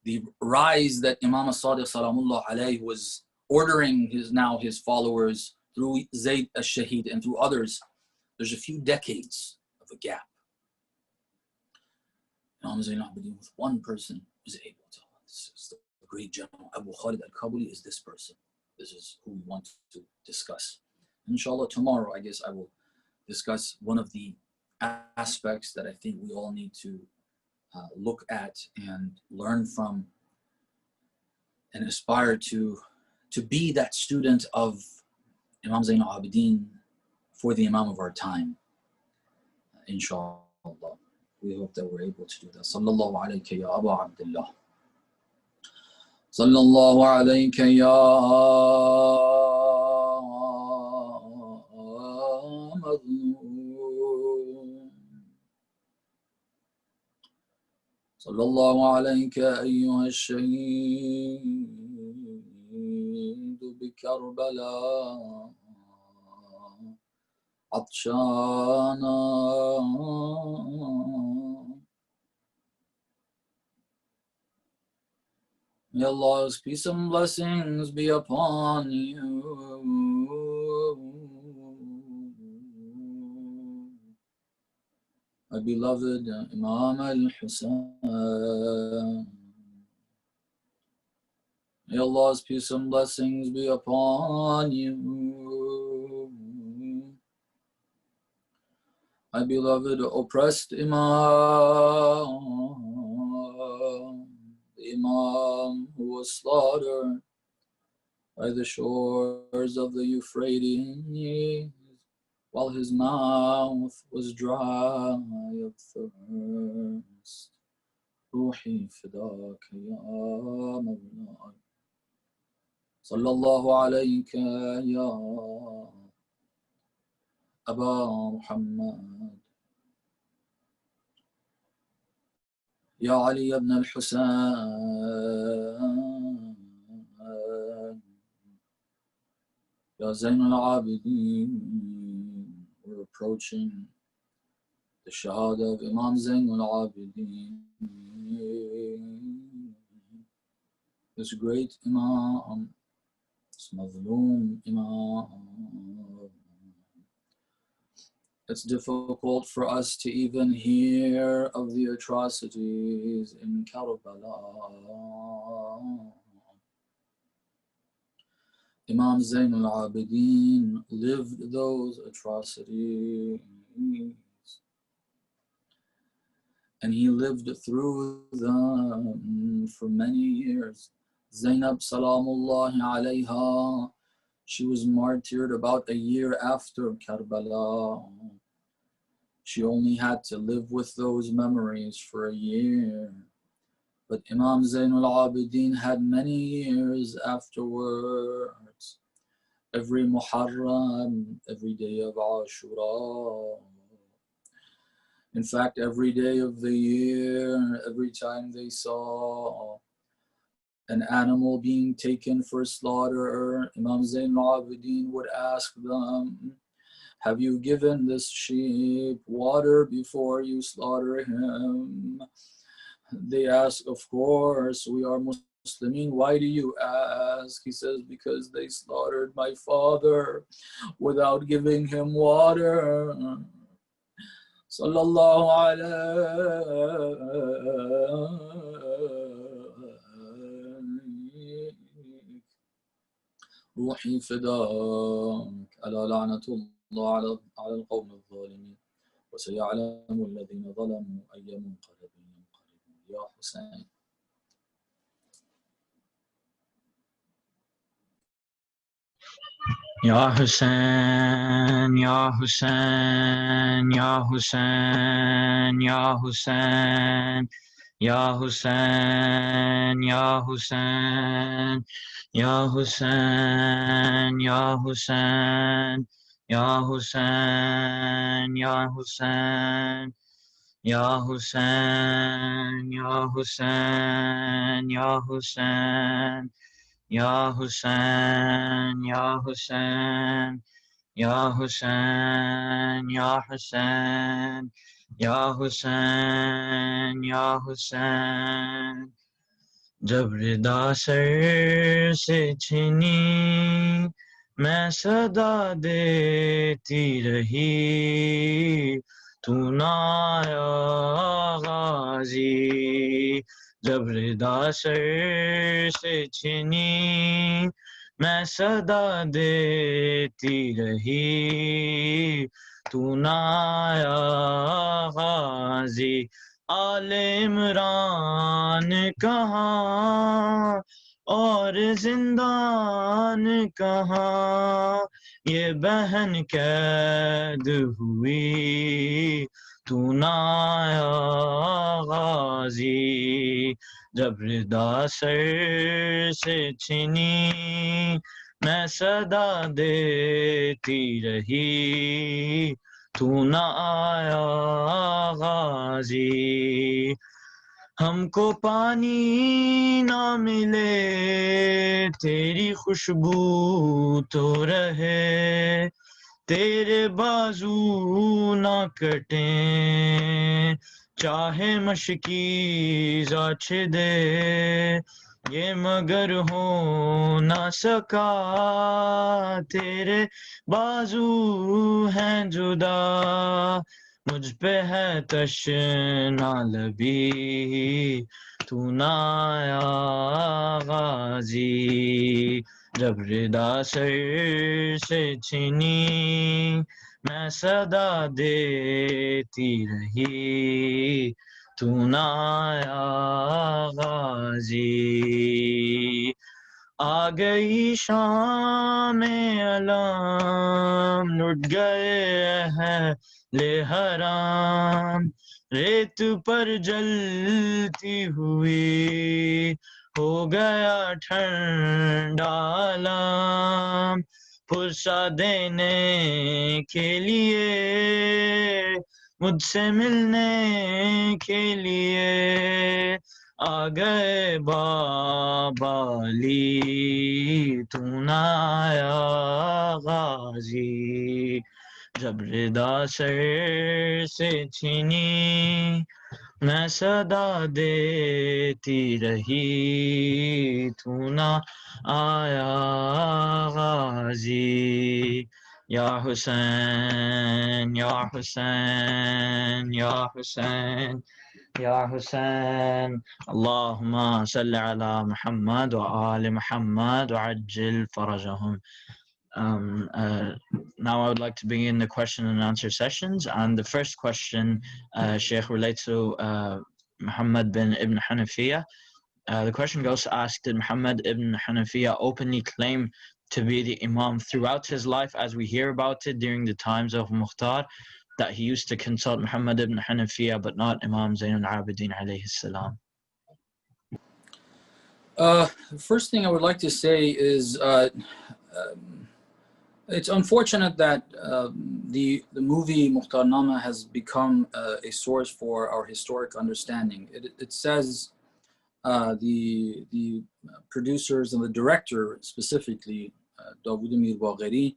Speaker 4: the rise that Imam as-Sadiq salamullah alayhi was ordering his followers through Zayd al-Shahid and through others. There's a few decades of a gap. Imam Zayn al-Abidin with one person was able to, this is the great general Abu Khalid al-Kabuli is this person. This is who we want to discuss. Inshallah, tomorrow, I guess I will discuss one of the aspects that I think we all need to look at and learn from and aspire to be that student of Imam Zayn al-Abidin for the Imam of our time. Inshallah. We hope that we're able to do that. Sallallahu alayka ya Abu Abdullah. Sallallahu alayka ya Madlum. Sallallahu alayka ayyuha ash-shaheed bi Karbala. Atshana. May Allah's peace and blessings be upon you. My beloved Imam al-Husayn. May Allah's peace and blessings be upon you. My beloved oppressed Imam, the Imam who was slaughtered by the shores of the Euphrates while his mouth was dry of thirst. Ruhi fidaka ya Mawlana. Sallallahu alayka ya Aba Muhammad. Ya Ali ibn al-Husayn. Ya Zayn al-Abidin. We're approaching the Shahada of Imam Zayn al-Abidin. This great Imam, this Mazloom Imam. It's difficult for us to even hear of the atrocities in Karbala. Imam Zayn al-Abidin lived those atrocities. And he lived through them for many years. Zainab Salamullahi alayha, she was martyred about a year after Karbala. She only had to live with those memories for a year. But Imam Zainul Abidin had many years afterwards. Every Muharram, every day of Ashra. In fact, every day of the year, every time they saw an animal being taken for slaughter, Imam Zainul Abidin would ask them, have you given this sheep water before you slaughter him? They ask, of course, we are Muslimin. Why do you ask? He says, because they slaughtered my father without giving him water. Sallallahu alayhi. روحي فداك ألا لعنة الله على القوم الظالمين وسيعلم الذين ظلموا أي منقلب ينقلبون يا حسين.
Speaker 1: Ya Hussein, Ya Hussein, Ya Hussein, Ya Hussein, Ya Hussein, Ya Hussein, Ya Hussein, Ya Hussein, Ya Hussein, Ya Hussein, Ya Hussein, Ya Hussein, Ya Hussein, Ya Hussein, Ya Hussein, Ya Hussein, Ya Hussein, Ya Hussein, Ya Hussein. जब रिदा sir से छिनी मैं सदा देती रही तू ना आया गाजी जब रिदा सर से छिनी मैं सदा देती रही तू ना आया गाजी आले इमरान कहाँ और जिंदान कहाँ ये बहन कैद हुई तू ना आया गाजी जब रिदा सर से छिनी मैं सदा देती रही तू ना आया गाजी हमको पानी ना मिले तेरी खुशबू तो रहे तेरे बाजू ना कटे चाहे मशकीज़ा दे ये मगर हो ना सका तेरे बाजू हैं जुदा मुझ पे है तशना लबी तू ना आया गाजी जब रिदा सर से छिनी मैं सदा देती रही तू ना आया गाजी आ गई शाम अलम लुट गए हैं ले हराम रेत पर जलती हुई हो गया ठंडा आलम फुर्सा देने के लिए मुझसे मिलने के लिए आ गए बाबाली तू ना आया गाजी जब रिदा सर से छिनी मैं सदा देती रही तू ना आया गाजी या हुसैन या हुसैन या Hussain Ya Hussein, Allahumma salli ala Muhammad wa ali Muhammad wa ajil farajahum. Now I would like to begin the question and answer sessions. And the first question, Shaykh, relates to Muhammad bin Ibn Hanafiya. The question goes to ask, did Muhammad ibn Hanafiya openly claim to be the Imam throughout his life, as we hear about it during the times of Mukhtar, that he used to consult Muhammad ibn Hanafiya but not Imam Zainul Abidin alayhi salam?
Speaker 4: First thing I would like to say is it's unfortunate that the movie Muhtarnama has become a source for our historic understanding. It says the producers and the director specifically, Dawood Amir Bagheri,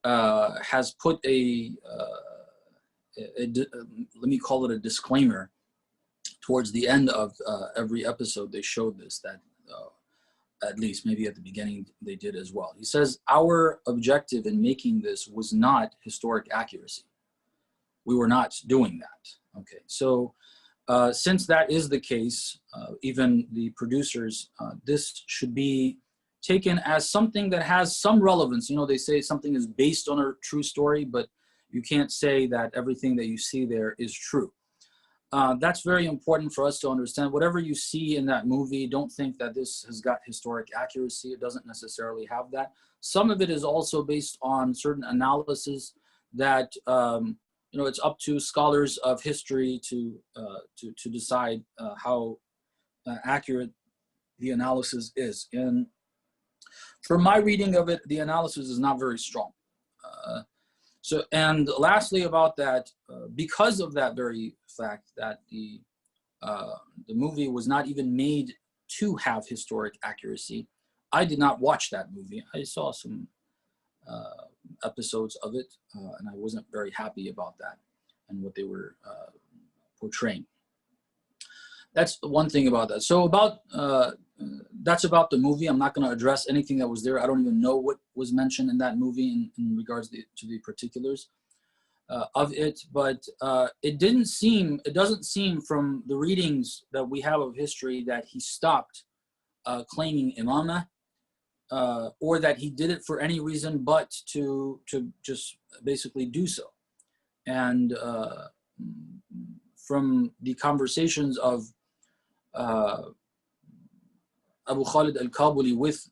Speaker 4: has put let me call it a disclaimer towards the end of every episode. They showed this, that at least maybe at the beginning they did as well. He says, our objective in making this was not historic accuracy. We were not doing that. Okay, so since that is the case, even the producers, this should be taken as something that has some relevance. You know, they say something is based on a true story, but you can't say that everything that you see there is true. That's very important for us to understand. Whatever you see in that movie, don't think that this has got historic accuracy. It doesn't necessarily have that. Some of it is also based on certain analysis that, you know, it's up to scholars of history to decide how accurate the analysis is. And from my reading of it, the analysis is not very strong. And lastly about that, because of that very fact that the movie was not even made to have historic accuracy, I did not watch that movie. I saw some episodes of it, and I wasn't very happy about that and what they were portraying. That's one thing about that. So about that's about the movie. I'm not going to address anything that was there. I don't even know what was mentioned in that movie in regards to the particulars of it. But it doesn't seem from the readings that we have of history that he stopped claiming imamah, or that he did it for any reason but to just basically do so. And from the conversations of Abu Khalid al-Kabuli with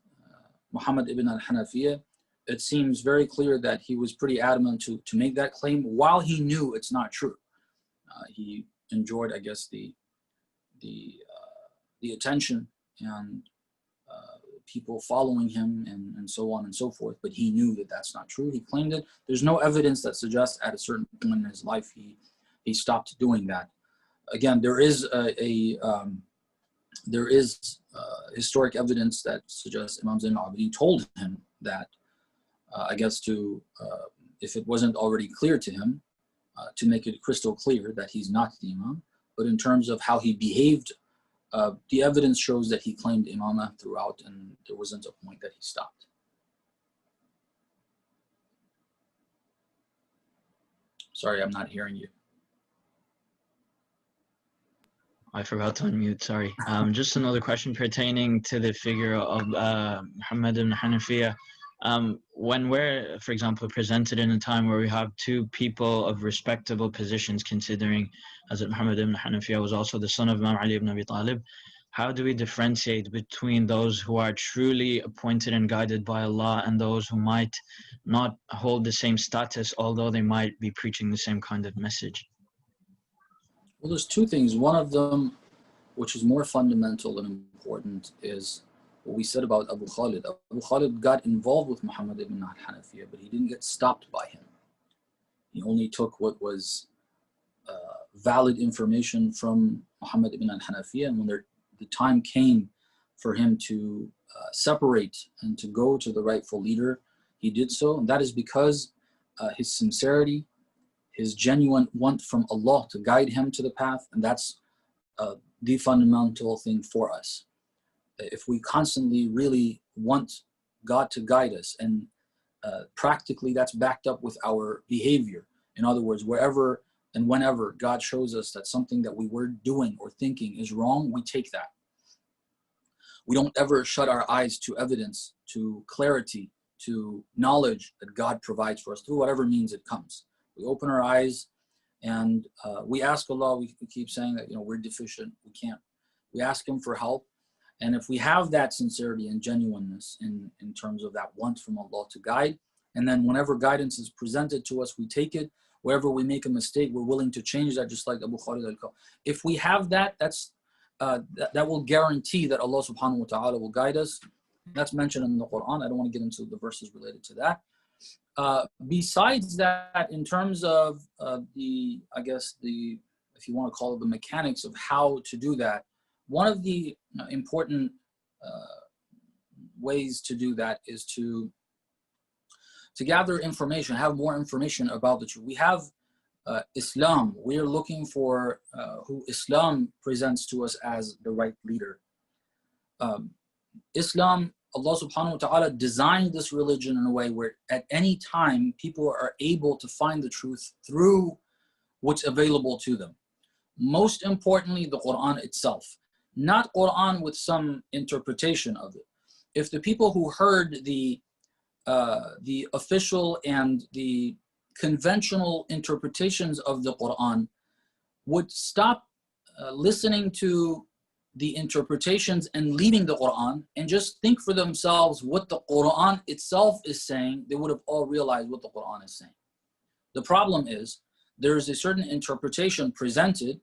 Speaker 4: Muhammad ibn al-Hanafiya, it seems very clear that he was pretty adamant to make that claim while he knew it's not true. He enjoyed, I guess, the attention and people following him and so on and so forth, but he knew that that's not true. He claimed it. There's no evidence that suggests at a certain point in his life he stopped doing that. Again, there is historic evidence that suggests Imam Zain al-Abidin told him that, I guess if it wasn't already clear to him, to make it crystal clear that he's not the Imam. But in terms of how he behaved, the evidence shows that he claimed imamah throughout, and there wasn't a point that he stopped. Sorry, I'm not hearing you.
Speaker 1: I forgot to unmute, sorry. Just another question pertaining to the figure of Muhammad ibn Hanafiya. When we're, for example, presented in a time where we have two people of respectable positions, considering Hazrat Muhammad ibn Hanafiya was also the son of Imam Ali ibn Abi Talib, how do we differentiate between those who are truly appointed and guided by Allah and those who might not hold the same status, although they might be preaching the same kind of message?
Speaker 4: Well, there's two things. One of them, which is more fundamental and important, is what we said about Abu Khalid. Abu Khalid got involved with Muhammad ibn al-Hanafiya, but he didn't get stopped by him. He only took what was valid information from Muhammad ibn al-Hanafiya, and when the time came for him to separate and to go to the rightful leader, he did so. And that is because his sincerity, his genuine want from Allah to guide him to the path, and that's the fundamental thing for us. If we constantly really want God to guide us, and practically that's backed up with our behavior. In other words, wherever and whenever God shows us that something that we were doing or thinking is wrong, we take that. We don't ever shut our eyes to evidence, to clarity, to knowledge that God provides for us through whatever means it comes. We open our eyes and we ask Allah. We keep saying that, we're deficient, we can't. We ask Him for help. And if we have that sincerity and genuineness in terms of that want from Allah to guide, and then whenever guidance is presented to us, we take it. Wherever we make a mistake, we're willing to change that, just like Abu Khalid al-Kabuli. If we have that, that's that will guarantee that Allah subhanahu wa ta'ala will guide us. That's mentioned in the Quran. I don't want to get into the verses related to that. Besides that, in terms of I guess if you want to call it the mechanics of how to do that, one of the important ways to do that is to gather information, have more information about the truth. We have Islam. We are looking for who Islam presents to us as the right leader. Islam, Allah subhanahu wa ta'ala designed this religion in a way where at any time people are able to find the truth through what's available to them. Most importantly, the Quran itself, not Quran with some interpretation of it. If the people who heard the official and the conventional interpretations of the Quran would stop listening to the interpretations and leaving the Quran and just think for themselves what the Quran itself is saying, they would have all realized what the Quran is saying. The problem is there is a certain interpretation presented,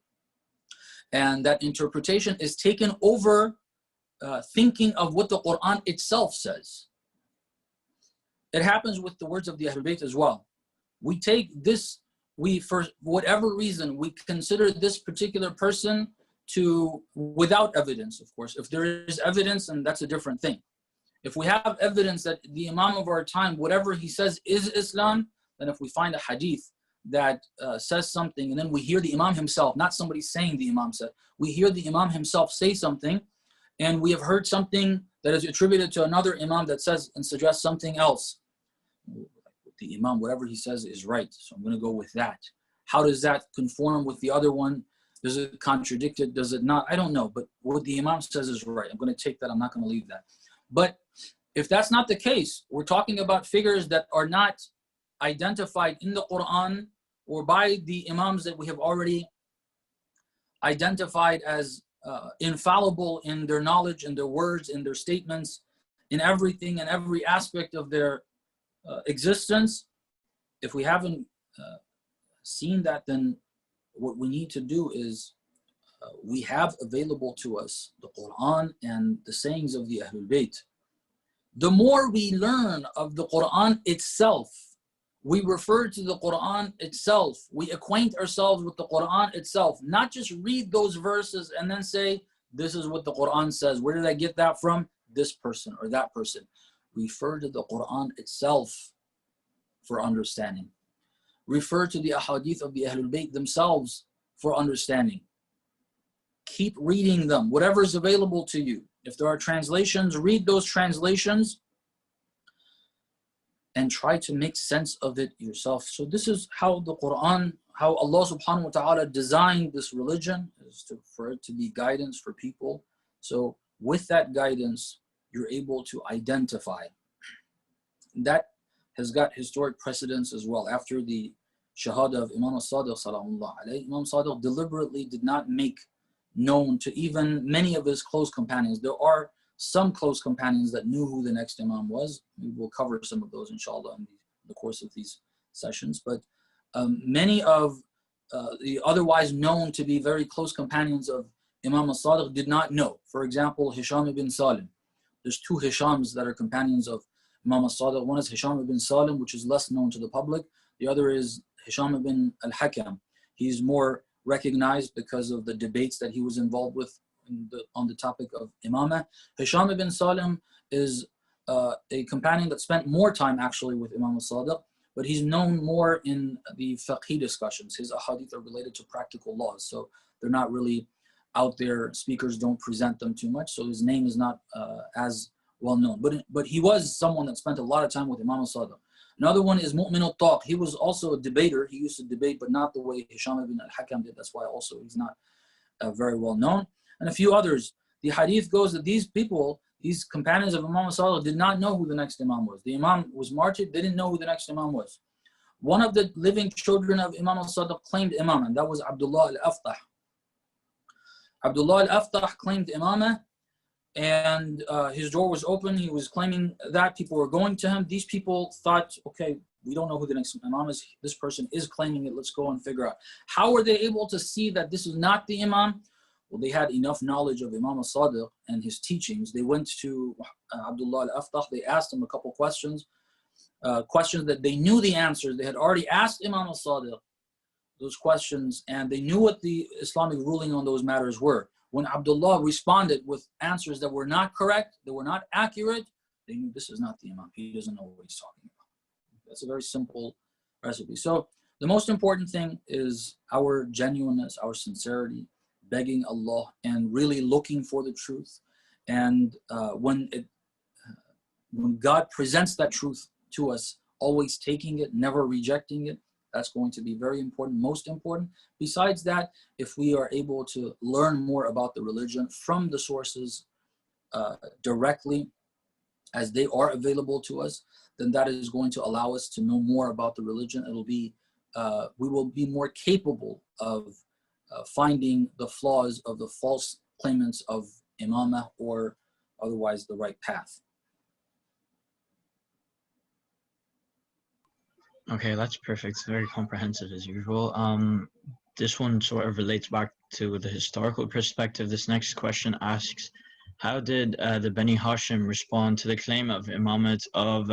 Speaker 4: and that interpretation is taken over thinking of what the Quran itself says. It happens with the words of the Ahlul Bayt as well. We take this, for whatever reason, we consider this particular person without evidence, of course. If there is evidence, and that's a different thing. If we have evidence that the Imam of our time, whatever he says is Islam, then if we find a hadith that says something, and then we hear the Imam himself, not somebody saying the Imam said, we hear the Imam himself say something, and we have heard something that is attributed to another Imam that says and suggests something else. The Imam, whatever he says is right, so I'm going to go with that. How does that conform with the other one? Does it contradict it? Does it not? I don't know, but what the Imam says is right. I'm going to take that. I'm not going to leave that. But if that's not the case, we're talking about figures that are not identified in the Quran or by the Imams that we have already identified as infallible in their knowledge, in their words, in their statements, in everything and every aspect of their existence. If we haven't seen that, then what we need to do is we have available to us the Quran and the sayings of the Ahlul Bayt. The more we learn of the Quran itself, we refer to the Quran itself, we acquaint ourselves with the Quran itself, not just read those verses and then say, this is what the Quran says. Where did I get that from? This person or that person. Refer to the Quran itself for understanding. Refer to the ahadith of the Ahlul Bayt themselves for understanding. Keep reading them, whatever is available to you. If there are translations, read those translations and try to make sense of it yourself. So this is how the Quran, how Allah subhanahu wa ta'ala designed this religion, is for it to be guidance for people. So with that guidance, you're able to identify. That has got historic precedence as well. After the Shahada of Imam Sadiq sallallahu alayhi, Imam Sadiq deliberately did not make known to even many of his close companions. There are some close companions that knew who the next Imam was. We will cover some of those inshallah in the course of these sessions. But many of the otherwise known to be very close companions of Imam al-Sadiq did not know. For example, Hisham ibn Salim. There's two Hishams that are companions of Imam al-Sadiq. One is Hisham ibn Salim, which is less known to the public. The other is Hisham ibn al-Hakam. He's more recognized because of the debates that he was involved with on the topic of Imamah. Hisham ibn Salim is a companion that spent more time actually with Imam al-Sadiq, but he's known more in the fiqh discussions. His ahadith are related to practical laws, so they're not really out there. Speakers don't present them too much, so his name is not as well known. But he was someone that spent a lot of time with Imam al-Sadiq. Another one is Mu'min al-Taq. He was also a debater. He used to debate, but not the way Hisham ibn al-Hakam did. That's why also he's not very well known. And a few others. The hadith goes that these people, these companions of Imam al-Sadiq, did not know who the next Imam was. The Imam was martyred, they didn't know who the next Imam was. One of the living children of Imam al-Sadiq claimed Imam, and that was Abdullah al-Aftah. Abdullah al-Aftah claimed Imamah, and his door was open. He was claiming that. People were going to him. These people thought, okay, we don't know who the next Imam is. This person is claiming it. Let's go and figure out. How were they able to see that this is not the Imam? Well, they had enough knowledge of Imam al-Sadiq and his teachings. They went to Abdullah al-Aftakh. They asked him a couple questions, questions that they knew the answers. They had already asked Imam al-Sadiq those questions, and they knew what the Islamic ruling on those matters were. When Abdullah responded with answers that were not correct, that were not accurate, they knew this is not the Imam. He doesn't know what he's talking about. That's a very simple recipe. So the most important thing is our genuineness, our sincerity, begging Allah and really looking for the truth. And when God presents that truth to us, always taking it, never rejecting it, that's going to be very important, most important. Besides that, if we are able to learn more about the religion from the sources directly as they are available to us, then that is going to allow us to know more about the religion. It'll be, we will be more capable of finding the flaws of the false claimants of imamah or otherwise the right path.
Speaker 1: Okay, that's perfect. It's very comprehensive as usual. This one sort of relates back to the historical perspective. This next question asks, how did the Bani Hashim respond to the claim of imamate of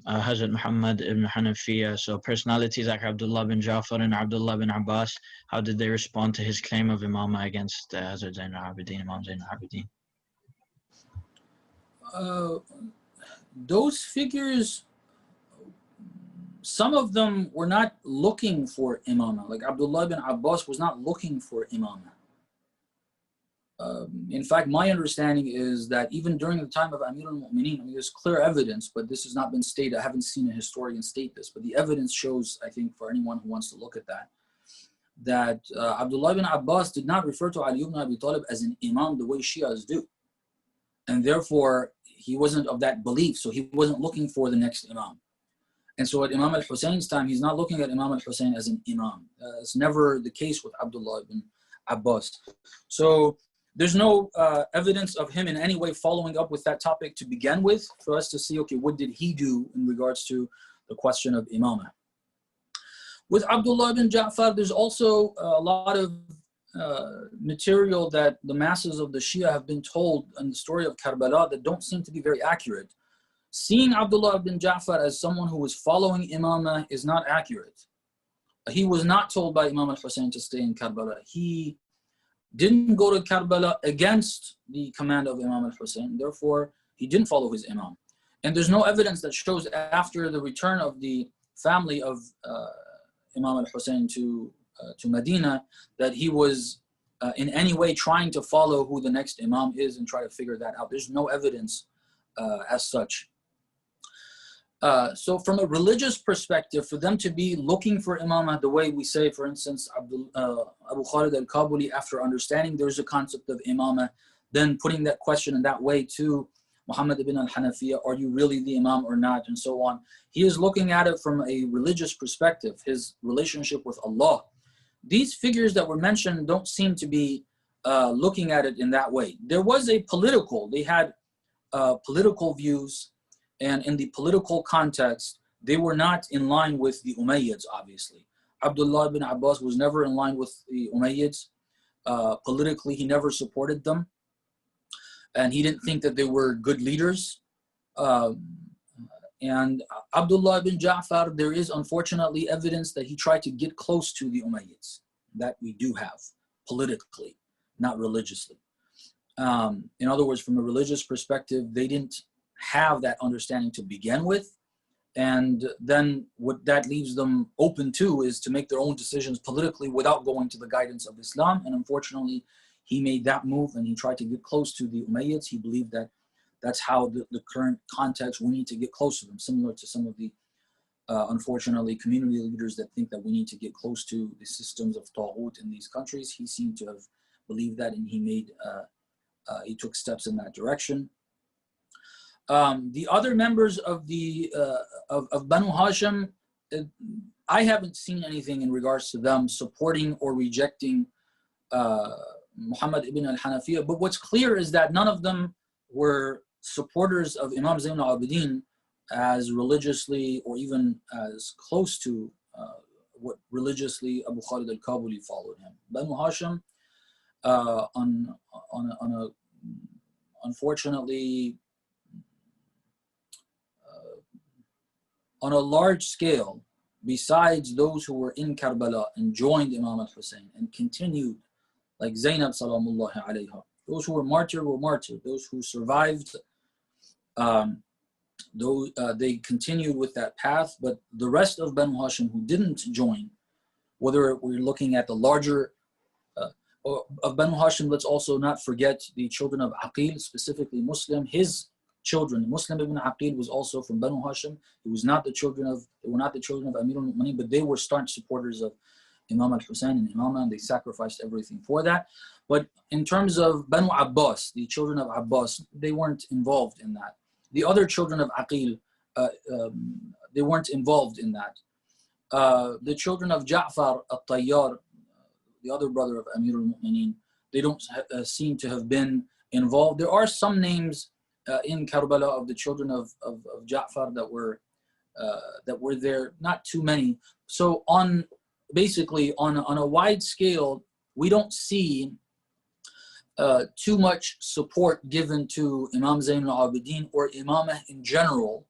Speaker 1: Hazrat Muhammad ibn Hanafiya? So personalities like Abdullah bin Ja'far and Abdullah bin Abbas, how did they respond to his claim of imamah against Hazrat Zain al-Abidin, Imam Zain al-Abidin?
Speaker 4: Those figures, some of them were not looking for imamah. Like Abdullah bin Abbas was not looking for imamah. In fact, my understanding is that even during the time of Amir al-Mu'mineen, I mean, there's clear evidence, but this has not been stated. I haven't seen a historian state this, but the evidence shows, I think, for anyone who wants to look at that, that Abdullah bin Abbas did not refer to Ali ibn Abi Talib as an imam the way Shias do. And therefore, he wasn't of that belief, so he wasn't looking for the next imam. And so at Imam al-Husayn's time, he's not looking at Imam al-Husayn as an imam. It's never the case with Abdullah bin Abbas. So there's no evidence of him in any way following up with that topic to begin with for us to see, okay, what did he do in regards to the question of imamah? With Abdullah bin Ja'far, there's also a lot of material that the masses of the Shia have been told in the story of Karbala that don't seem to be very accurate. Seeing Abdullah bin Ja'far as someone who was following imamah is not accurate. He was not told by Imam al-Husayn to stay in Karbala. He didn't go to Karbala against the command of Imam al-Husayn. Therefore, he didn't follow his imam. And there's no evidence that shows after the return of the family of Imam al-Husayn to Medina that he was in any way trying to follow who the next imam is and try to figure that out. There's no evidence as such. So from a religious perspective, for them to be looking for imamah the way we say, for instance, Abu Khalid al-Kabuli, after understanding there's a concept of imamah, then putting that question in that way to Muhammad ibn al-Hanafiya, are you really the imam or not, and so on. He is looking at it from a religious perspective, his relationship with Allah. These figures that were mentioned don't seem to be looking at it in that way. There was a political, they had political views, and in the political context, they were not in line with the Umayyads, obviously. Abdullah bin Abbas was never in line with the Umayyads. Politically, he never supported them. And he didn't think that they were good leaders. And Abdullah bin Ja'far, there is unfortunately evidence that he tried to get close to the Umayyads. That we do have, politically, not religiously. In other words, from a religious perspective, they didn't have that understanding to begin with, and then what that leaves them open to is to make their own decisions politically without going to the guidance of Islam. And unfortunately, he made that move and he tried to get close to the Umayyads. He believed that that's how the current context, we need to get close to them, similar to some of the unfortunately community leaders that think that we need to get close to the systems of Taghut in these countries. He seemed to have believed that, and he took steps in that direction. The other members of the of Banu Hashim, I haven't seen anything in regards to them supporting or rejecting Muhammad ibn al-Hanafiya. But what's clear is that none of them were supporters of Imam Zain al-Abidin as religiously or even as close to what religiously Abu Khalid al-Kabuli followed him. Banu Hashim, unfortunately, on a large scale, besides those who were in Karbala and joined Imam al-Hussein and continued, like Zainab salamullahi alayha, those who were martyred were martyred. Those who survived, they continued with that path. But the rest of Banu Hashim who didn't join, whether we're looking at the larger of Banu Hashim, let's also not forget the children of Aqil, specifically Muslim. His children, Muslim ibn Aqil, was also from Banu Hashim. They were not the children of Amir al-Mu'mineen, but they were staunch supporters of Imam al-Hussein and Imam, and they sacrificed everything for that. But in terms of Banu Abbas, the children of Abbas, they weren't involved in that. The other children of Aqil, they weren't involved in that. The children of Ja'far al-Tayyar, the other brother of Amir al-Mu'mineen, they don't seem to have been involved. There are some names in Karbala of the children of Ja'far that were there, not too many. So basically on a wide scale, we don't see too much support given to Imam Zayn al-Abidin or Imamah in general,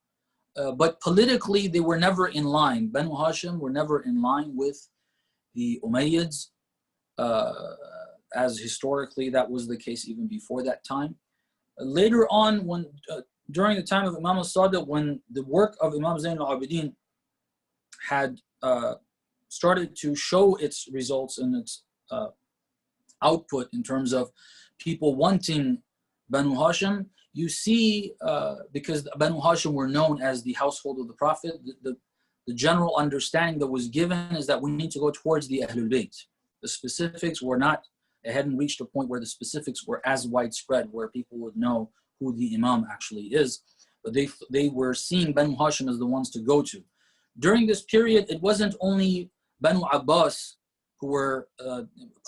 Speaker 4: but politically they were never in line. Banu Hashim were never in line with the Umayyads, as historically that was the case even before that time. Later on, during the time of Imam al-Sadiq, when the work of Imam Zayn al-Abidin had started to show its results and its output in terms of people wanting Banu Hashim, you see, because Banu Hashim were known as the household of the Prophet, the general understanding that was given is that we need to go towards the Ahlul Bayt. The specifics were not, it hadn't reached a point where the specifics were as widespread, where people would know who the Imam actually is. But they were seeing Banu Hashim as the ones to go to. During this period, it wasn't only Banu Abbas who were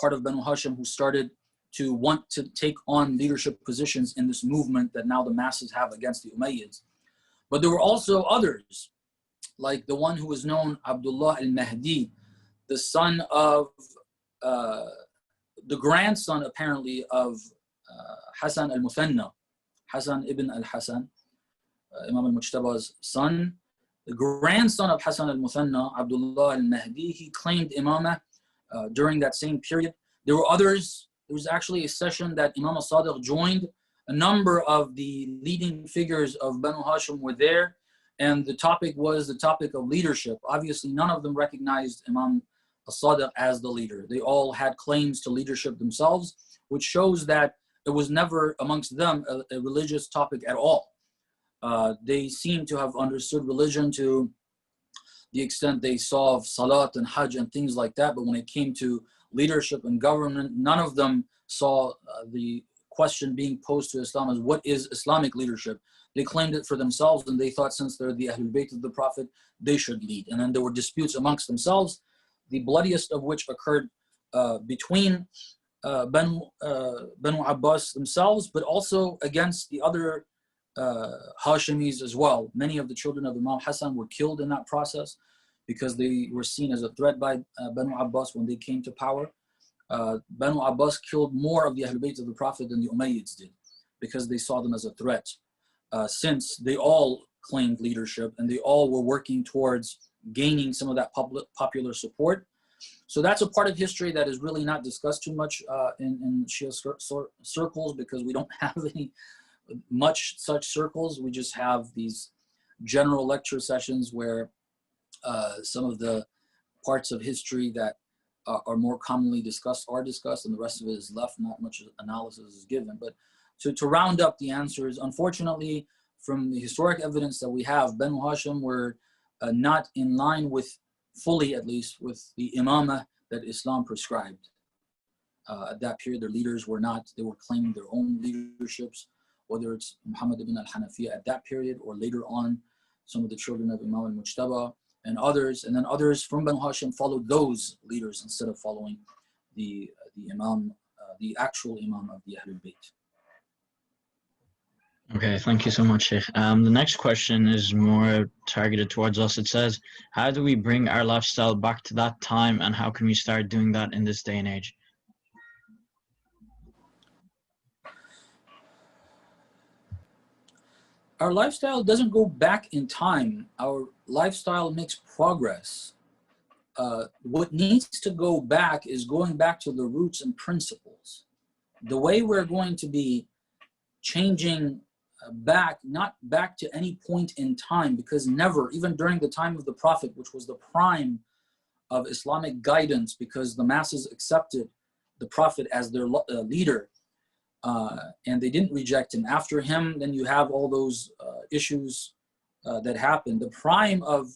Speaker 4: part of Banu Hashim who started to want to take on leadership positions in this movement that now the masses have against the Umayyads. But there were also others, like the one who was known Abdullah al-Mahdi, the son of, the grandson apparently of Hassan al-Muthanna, Hassan ibn al-Hassan, Imam al-Mujtaba's son. The grandson of Hassan al-Muthanna, Abdullah al-Mahdi, he claimed imamah during that same period. There were others. There was actually a session that Imam al-Sadiq joined. A number of the leading figures of Banu Hashim were there, and the topic was the topic of leadership. Obviously, none of them recognized Imam al-Sadiq as the leader. They all had claims to leadership themselves, which shows that it was never amongst them a religious topic at all. They seem to have understood religion to the extent they saw salat and hajj and things like that, but when it came to leadership and government, none of them saw the question being posed to Islam as what is Islamic leadership. They claimed it for themselves, and they thought since they're the Ahlul Bayt of the Prophet, they should lead. And then there were disputes amongst themselves, the bloodiest of which occurred between Banu Abbas themselves, but also against the other Hashimis as well. Many of the children of Imam Hassan were killed in that process because they were seen as a threat by Banu Abbas when they came to power. Banu Abbas killed more of the Ahlul Bayt of the Prophet than the Umayyads did because they saw them as a threat, since they all claimed leadership and they all were working towards gaining some of that popular support. So that's a part of history that is really not discussed too much in Shia circles, because we don't have much such circles. We just have these general lecture sessions where some of the parts of history that are more commonly discussed are discussed, and the rest of it is left. Not much analysis is given. But to round up the answers, unfortunately, from the historic evidence that we have, Banu Hashim were not in line with, fully at least, with the imamah that Islam prescribed. At that period, their leaders were not, they were claiming their own leaderships, whether it's Muhammad ibn al-Hanafiya at that period or later on, some of the children of Imam al-Mujtaba and others. And then others from Banu Hashim followed those leaders instead of following the Imam, the actual Imam of the Ahlul Bayt.
Speaker 1: Okay, thank you so much, Sheikh. The next question is more targeted towards us. It says, how do we bring our lifestyle back to that time, and how can we start doing that in this day and age?
Speaker 4: Our lifestyle doesn't go back in time. Our lifestyle makes progress. What needs to go back is going back to the roots and principles. The way we're going to be changing back, not back to any point in time, because never, even during the time of the Prophet, which was the prime of Islamic guidance, because the masses accepted the Prophet as their leader, and they didn't reject him. After him, then you have all those issues that happened. The prime of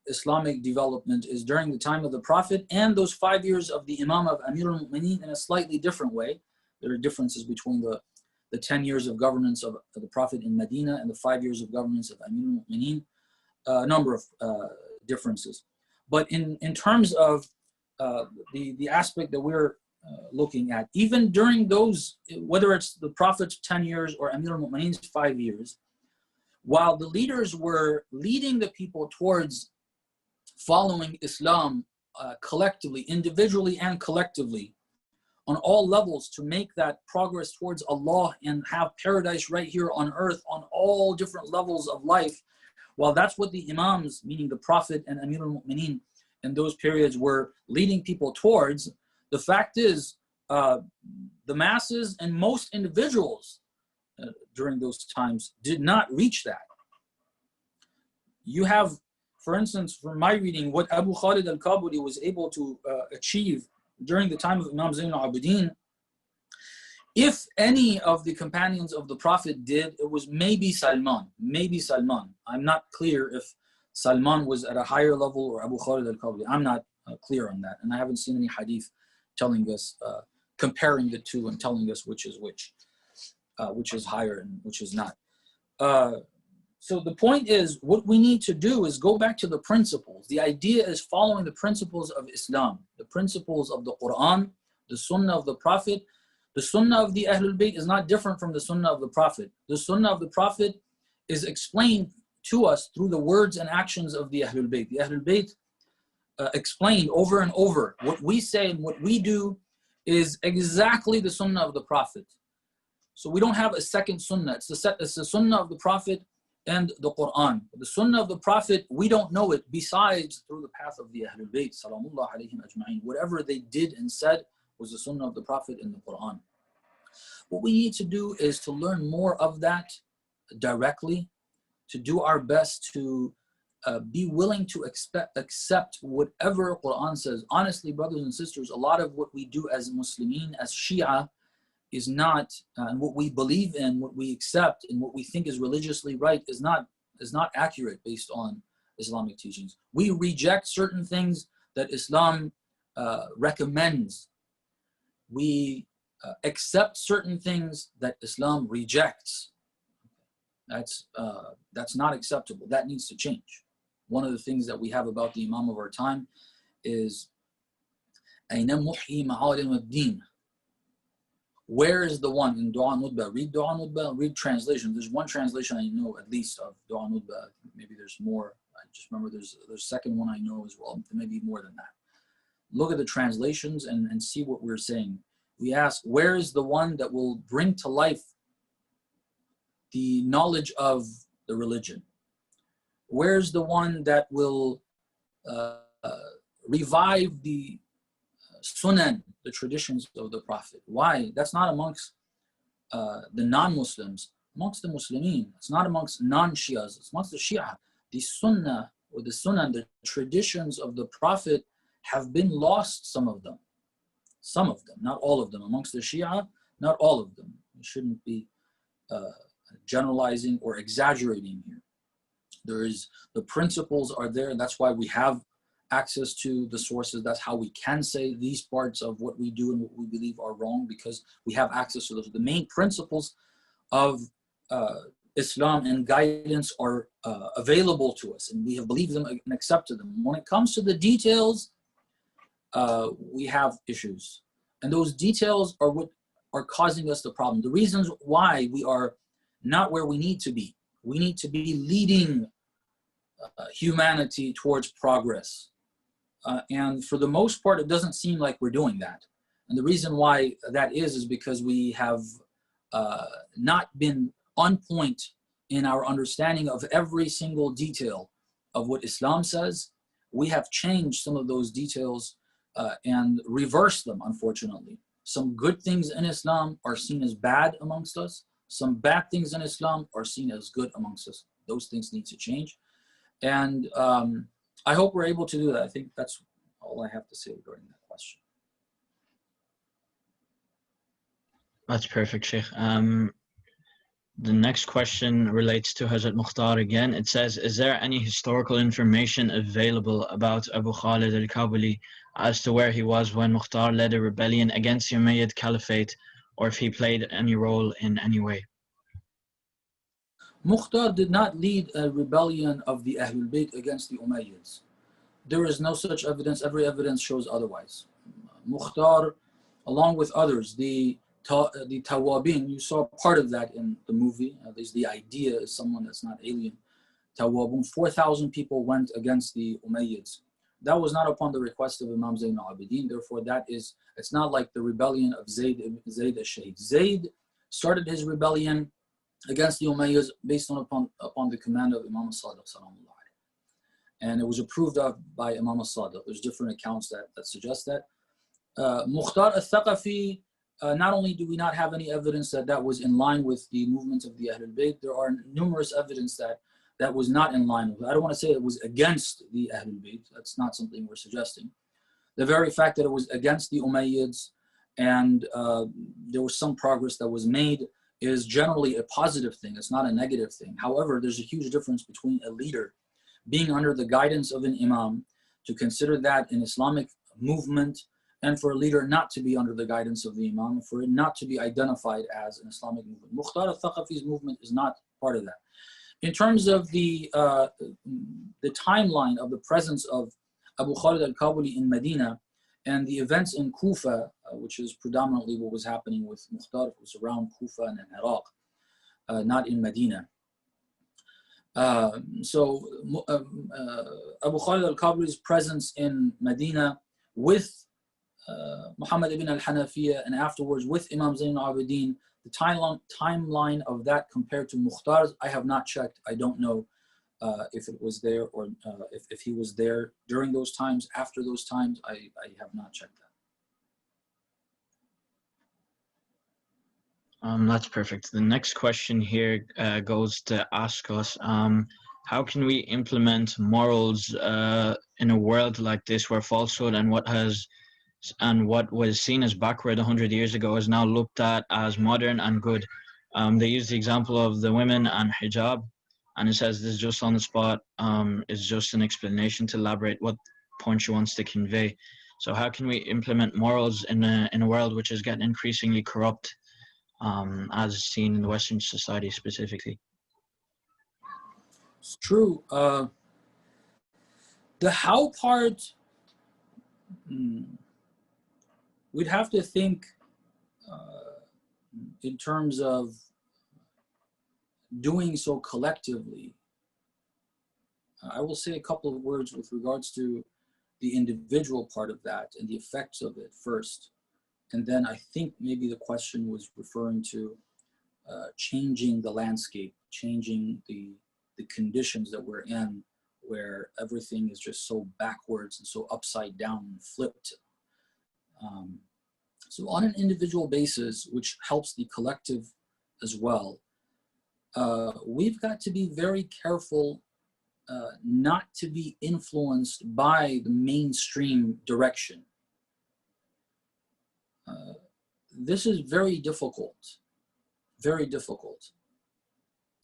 Speaker 4: Islamic development is during the time of the Prophet and those 5 years of the Imam of Amir al-Mu'mineen in a slightly different way. There are differences between the 10 years of governance of the Prophet in Medina and the 5 years of governance of Amir al-Mu'mineen, a number of differences. But in terms of the aspect that we're looking at, even during those, whether it's the Prophet's 10 years or Amir al-Mu'mineen's 5 years, while the leaders were leading the people towards following Islam collectively, individually and collectively, on all levels, to make that progress towards Allah and have paradise right here on earth on all different levels of life, while that's what the Imams, meaning the Prophet and Amir al-Mu'mineen in those periods, were leading people towards, the fact is the masses and most individuals during those times did not reach that. You have, for instance, from my reading, what Abu Khalid al-Kabuli was able to achieve during the time of Imam Zayn al-Abidin. If any of the companions of the Prophet did, it was maybe Salman. Maybe Salman. I'm not clear if Salman was at a higher level or Abu Khalid al-Kabuli. I'm not clear on that. And I haven't seen any hadith telling us, comparing the two and telling us which is higher and which is not. So the point is, what we need to do is go back to the principles. The idea is following the principles of Islam, the principles of the Quran, the Sunnah of the Prophet. The Sunnah of the Ahlul Bayt is not different from the Sunnah of the Prophet. The Sunnah of the Prophet is explained to us through the words and actions of the Ahlul Bayt. The Ahlul Bayt explained over and over. What we say and what we do is exactly the Sunnah of the Prophet. So we don't have a second Sunnah. It's the Sunnah of the Prophet and the Quran. The Sunnah of the Prophet, we don't know it besides through the path of the Ahlul Bayt, salamullah alayhim ajma'in. Whatever they did and said was the Sunnah of the Prophet in the Quran. What we need to do is to learn more of that directly, to do our best to be willing to accept whatever Quran says. Honestly, brothers and sisters, a lot of what we do as Muslimin, as Shia, is not, and what we believe in, what we accept, and what we think is religiously right is not accurate based on Islamic teachings. We reject certain things that Islam recommends. We accept certain things that Islam rejects. That's not acceptable. That needs to change. One of the things that we have about the Imam of our time is أَيْنَ مُحْيِي مَعَالِمَ الدِّينِ. Where is the one in Dua Nutba? Read Dua Nutba, read translation. There's one translation I know at least of Dua Nutba. Maybe there's more. I just remember there's a second one I know as well. Maybe more than that. Look at the translations and see what we're saying. We ask, where is the one that will bring to life the knowledge of the religion? Where's the one that will revive the sunan, the traditions of the Prophet? Why? That's not amongst the non-Muslims. Amongst the Muslimin, it's not amongst non-Shias, it's amongst the Shia. The sunnah or the sunan, the traditions of the Prophet have been lost, some of them, not all of them. Amongst the Shia, not all of them. We shouldn't be generalizing or exaggerating here. The principles are there, and that's why we have access to the sources. That's how we can say these parts of what we do and what we believe are wrong, because we have access to those. The main principles of Islam and guidance are available to us, and we have believed them and accepted them. When it comes to the details, we have issues, and those details are what are causing us the problem. The reasons why we are not where we need to be. We need to be leading humanity towards progress. And for the most part, it doesn't seem like we're doing that. And the reason why that is because we have not been on point in our understanding of every single detail of what Islam says. We have changed some of those details and reversed them, unfortunately. Some good things in Islam are seen as bad amongst us. Some bad things in Islam are seen as good amongst us. Those things need to change. And I hope we're able to do that. I think that's all I have to say regarding that question.
Speaker 1: That's perfect, Shaykh. The next question relates to Hazrat Mukhtar again. It says, is there any historical information available about Abu Khalid al-Kabuli as to where he was when Mukhtar led a rebellion against the Umayyad Caliphate, or if he played any role in any way?
Speaker 4: Mukhtar did not lead a rebellion of the Ahlul Bayt against the Umayyads. There is no such evidence. Every evidence shows otherwise. Mukhtar, along with others, the Tawabin, you saw part of that in the movie. At least the idea is someone that's not alien. Tawabun, 4,000 people went against the Umayyads. That was not upon the request of Imam Zayn al-Abidin. Therefore, it's not like the rebellion of Zayd al-Shaykh. Zayd started his rebellion against the Umayyads based upon the command of Imam al-Sadiq. And it was approved of by Imam al-Sadiq. There's different accounts that suggest that. Mukhtar al-Thaqafi, not only do we not have any evidence that was in line with the movement of the Ahlul Bayt, there are numerous evidence that was not in line with it. I don't want to say it was against the Ahlul Bayt. That's not something we're suggesting. The very fact that it was against the Umayyads and there was some progress that was made is generally a positive thing. It's not a negative thing. However, there's a huge difference between a leader being under the guidance of an imam, to consider that an Islamic movement, and for a leader not to be under the guidance of the imam, for it not to be identified as an Islamic movement. Mukhtar al-Thaqafi's movement is not part of that. In terms of the timeline of the presence of Abu Khalid al-Kabuli in Medina and the events in Kufa, which is predominantly what was happening with Mukhtar, it was around Kufa and in Iraq, not in Medina. So Abu Khalid al-Kabuli's presence in Medina with Muhammad ibn al-Hanafiya and afterwards with Imam Zayn al-Abidin, the timeline of that compared to Mukhtar's, I have not checked. I don't know if it was there or if he was there during those times, after those times. I have not checked that.
Speaker 1: That's perfect. The next question here goes to ask us, how can we implement morals in a world like this where falsehood and what was seen as backward 100 years ago is now looked at as modern and good? They use the example of the women and hijab, and it says this just on the spot is just an explanation to elaborate what point she wants to convey. So how can we implement morals in a world which is getting increasingly corrupt, as seen in the Western society specifically?
Speaker 4: It's true. The how part, we'd have to think in terms of doing so collectively. I will say a couple of words with regards to the individual part of that and the effects of it first. And then I think maybe the question was referring to changing the landscape, changing the conditions that we're in, where everything is just so backwards and so upside down and flipped. So on an individual basis, which helps the collective as well, we've got to be very careful not to be influenced by the mainstream direction. This is very difficult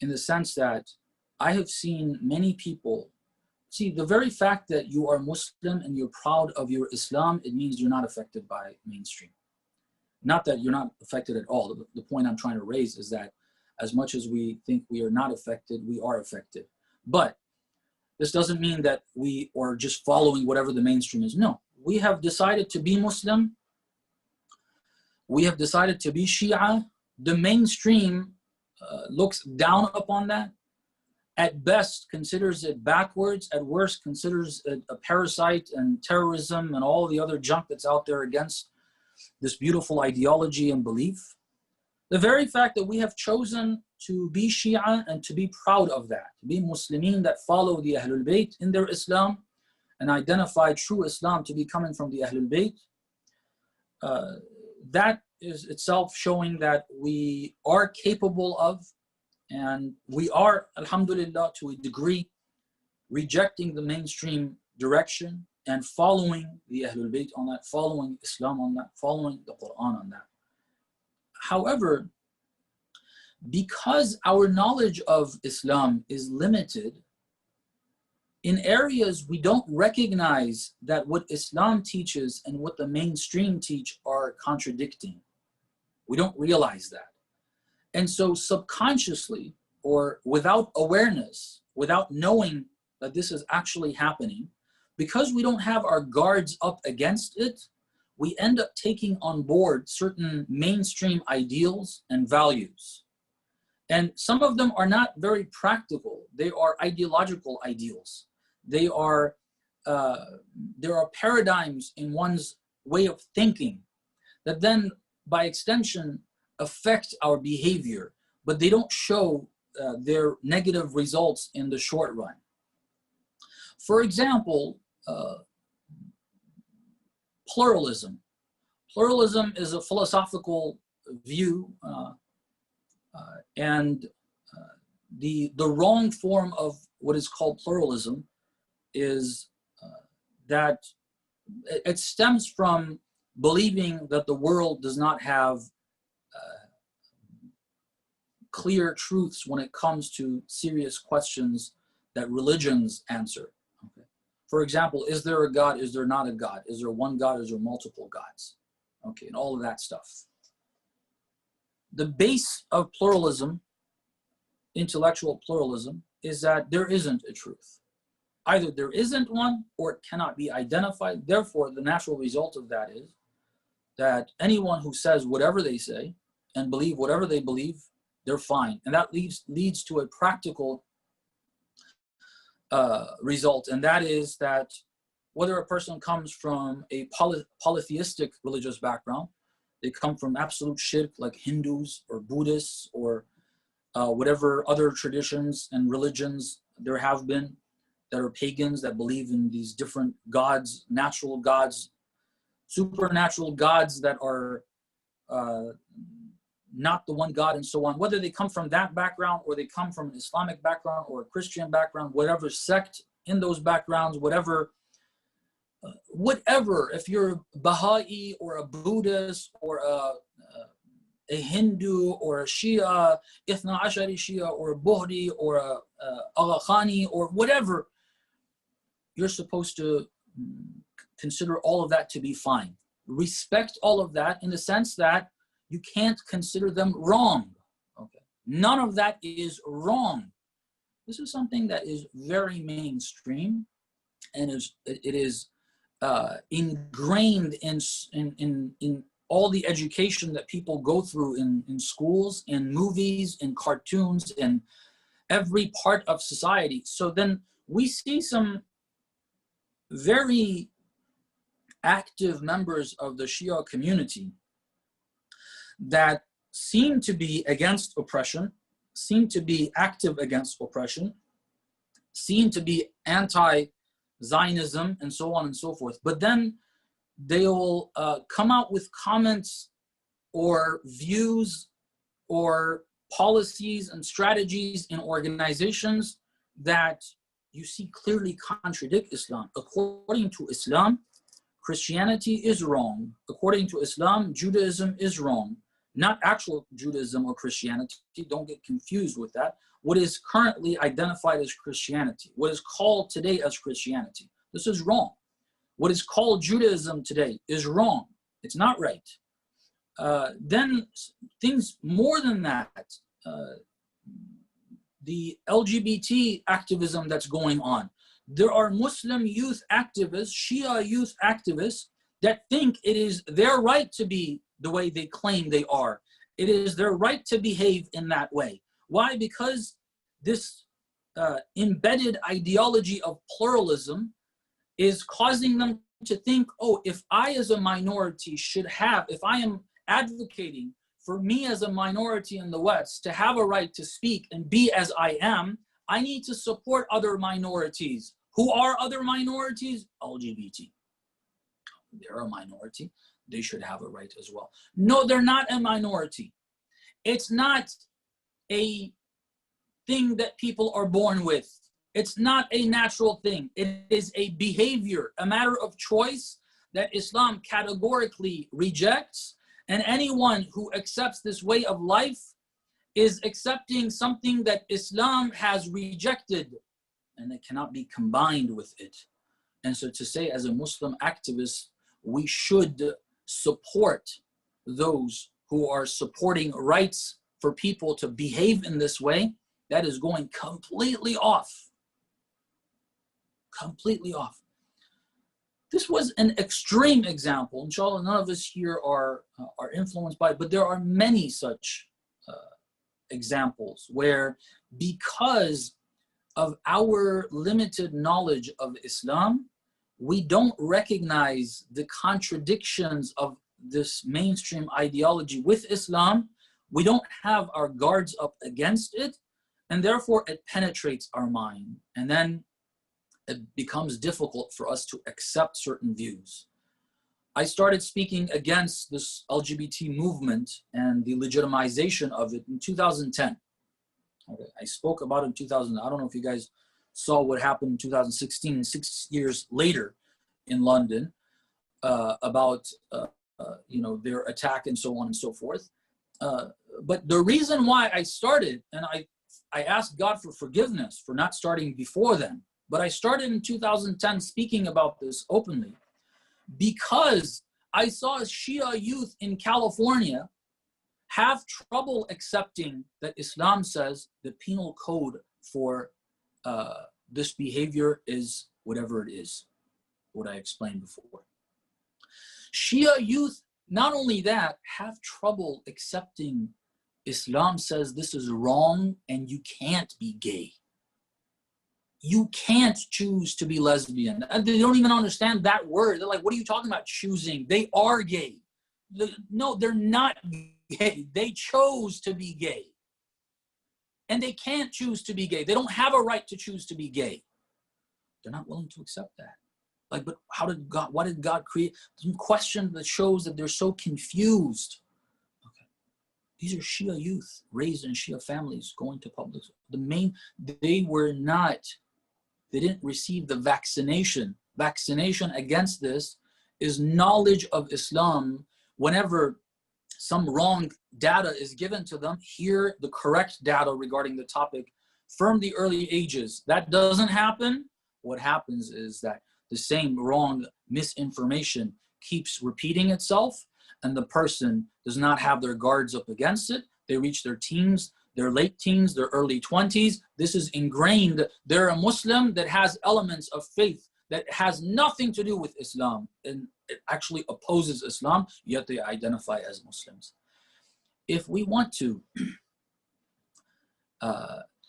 Speaker 4: in the sense that I have seen many people, see, the very fact that you are Muslim and you're proud of your Islam, it means you're not affected by mainstream. Not that you're not affected at all. The point I'm trying to raise is that as much as we think we are not affected, we are affected. But this doesn't mean that we are just following whatever the mainstream is. No, we have decided to be Muslim. we have decided to be Shia. The mainstream looks down upon that. At best, considers it backwards. At worst, considers it a parasite and terrorism and all the other junk that's out there against this beautiful ideology and belief. The very fact that we have chosen to be Shia and to be proud of that, to be Muslimin that follow the Ahlul Bayt in their Islam and identify true Islam to be coming from the Ahlul Bayt, that is itself showing that we are capable of, and we are, alhamdulillah, to a degree, rejecting the mainstream direction and following the Ahlul Bayt on that, following Islam on that, following the Quran on that. However, because our knowledge of Islam is limited, in areas we don't recognize that what Islam teaches and what the mainstream teach are contradicting. We don't realize that. And so subconsciously, or without awareness, without knowing that this is actually happening, because we don't have our guards up against it, we end up taking on board certain mainstream ideals and values. And some of them are not very practical. They are ideological ideals. They are, there are paradigms in one's way of thinking that then, by extension, affect our behavior, but they don't show their negative results in the short run. For example, pluralism. Pluralism is a philosophical view, and the wrong form of what is called pluralism is that it stems from believing that the world does not have clear truths when it comes to serious questions that religions answer. Okay. For example, is there a God? Is there not a God? Is there one God? Is there multiple gods? Okay, and all of that stuff. The base of pluralism, intellectual pluralism, is that there isn't a truth. Either there isn't one or it cannot be identified. Therefore, the natural result of that is that anyone who says whatever they say and believe whatever they believe, they're fine. And that leads to a practical result, and that is that whether a person comes from a polytheistic religious background, they come from absolute shirk like Hindus or Buddhists or whatever other traditions and religions there have been that are pagans that believe in these different gods, natural gods, supernatural gods that are not the one God, and so on. Whether they come from that background or they come from an Islamic background or a Christian background, whatever sect in those backgrounds, whatever, if you're a Baha'i or a Buddhist or a Hindu or a Shia, Ithna Ashari Shia or a Buhri or a Azakhana or whatever, you're supposed to consider all of that to be fine. Respect all of that in the sense that you can't consider them wrong. Okay, none of that is wrong. This is something that is very mainstream, and it is ingrained in all the education that people go through in schools, in movies, in cartoons, in every part of society. So then we see some very active members of the Shia community that seem to be against oppression, seem to be active against oppression, seem to be anti-Zionism, and so on and so forth. But then they'll come out with comments or views or policies and strategies in organizations that you see clearly contradict Islam. According to Islam, Christianity is wrong. According to Islam, Judaism is wrong. Not actual Judaism or Christianity, don't get confused with that. What is currently identified as Christianity, what is called today as Christianity, this is wrong. What is called Judaism today is wrong. It's not right. Then things more than that, the LGBT activism that's going on. There are Muslim youth activists, Shia youth activists that think it is their right to be the way they claim they are. It is their right to behave in that way. Why? Because this embedded ideology of pluralism is causing them to think, oh, if I as a minority should have, if I am advocating for me as a minority in the West to have a right to speak and be as I am, I need to support other minorities. Who are other minorities? LGBT. They're a minority. They should have a right as well. No, they're not a minority. It's not a thing that people are born with. It's not a natural thing. It is a behavior, a matter of choice that Islam categorically rejects. And anyone who accepts this way of life is accepting something that Islam has rejected, and it cannot be combined with it. And so to say, as a Muslim activist, we should support those who are supporting rights for people to behave in this way, that is going completely off. Completely off. This was an extreme example. Inshallah, none of us here are influenced by it, but there are many such examples where, because of our limited knowledge of Islam, we don't recognize the contradictions of this mainstream ideology with Islam. We don't have our guards up against it, and therefore it penetrates our mind. And then it becomes difficult for us to accept certain views. I started speaking against this LGBT movement and the legitimization of it in 2010. Okay, I spoke about it in 2000. I don't know if you guys saw what happened in 2016, 6 years later in London, about their attack and so on and so forth. But the reason why I started, and I asked God for forgiveness for not starting before then, but I started in 2010 speaking about this openly, because I saw Shia youth in California have trouble accepting that Islam says the penal code for this behavior is whatever it is, what I explained before. Shia youth, not only that, have trouble accepting Islam says this is wrong and you can't be gay. You can't choose to be lesbian. And they don't even understand that word. They're like, what are you talking about choosing? They are gay. No, they're not gay. They chose to be gay. And they can't choose to be gay. They don't have a right to choose to be gay. They're not willing to accept that. Like, but how did God, what did God create? Some question that shows that they're so confused. Okay. These are Shia youth raised in Shia families going to public. They didn't receive the vaccination. Vaccination against this is knowledge of Islam. Whenever some wrong data is given to them, hear the correct data regarding the topic from the early ages. That doesn't happen. What happens is that the same wrong misinformation keeps repeating itself, and the person does not have their guards up against it. They reach their teens, their late teens, their early 20s. This is ingrained. They're a Muslim that has elements of faith that has nothing to do with Islam, and it actually opposes Islam, yet they identify as Muslims. If we want to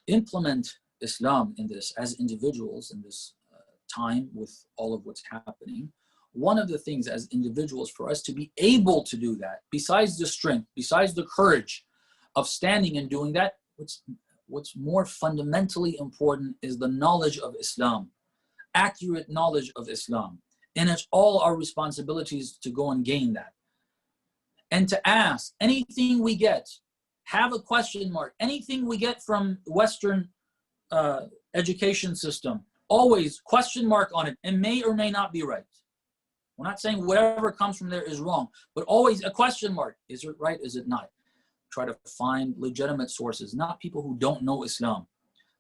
Speaker 4: implement Islam in this as individuals in this time with all of what's happening, one of the things as individuals for us to be able to do that, besides the strength, besides the courage of standing and doing that, what's more fundamentally important is the knowledge of Islam, accurate knowledge of Islam. And it's all our responsibilities to go and gain that. And to ask anything we get, have a question mark, anything we get from Western education system, always question mark on it, and may or may not be right. We're not saying whatever comes from there is wrong, but always a question mark. Is it right? Is it not? Try to find legitimate sources, not people who don't know Islam,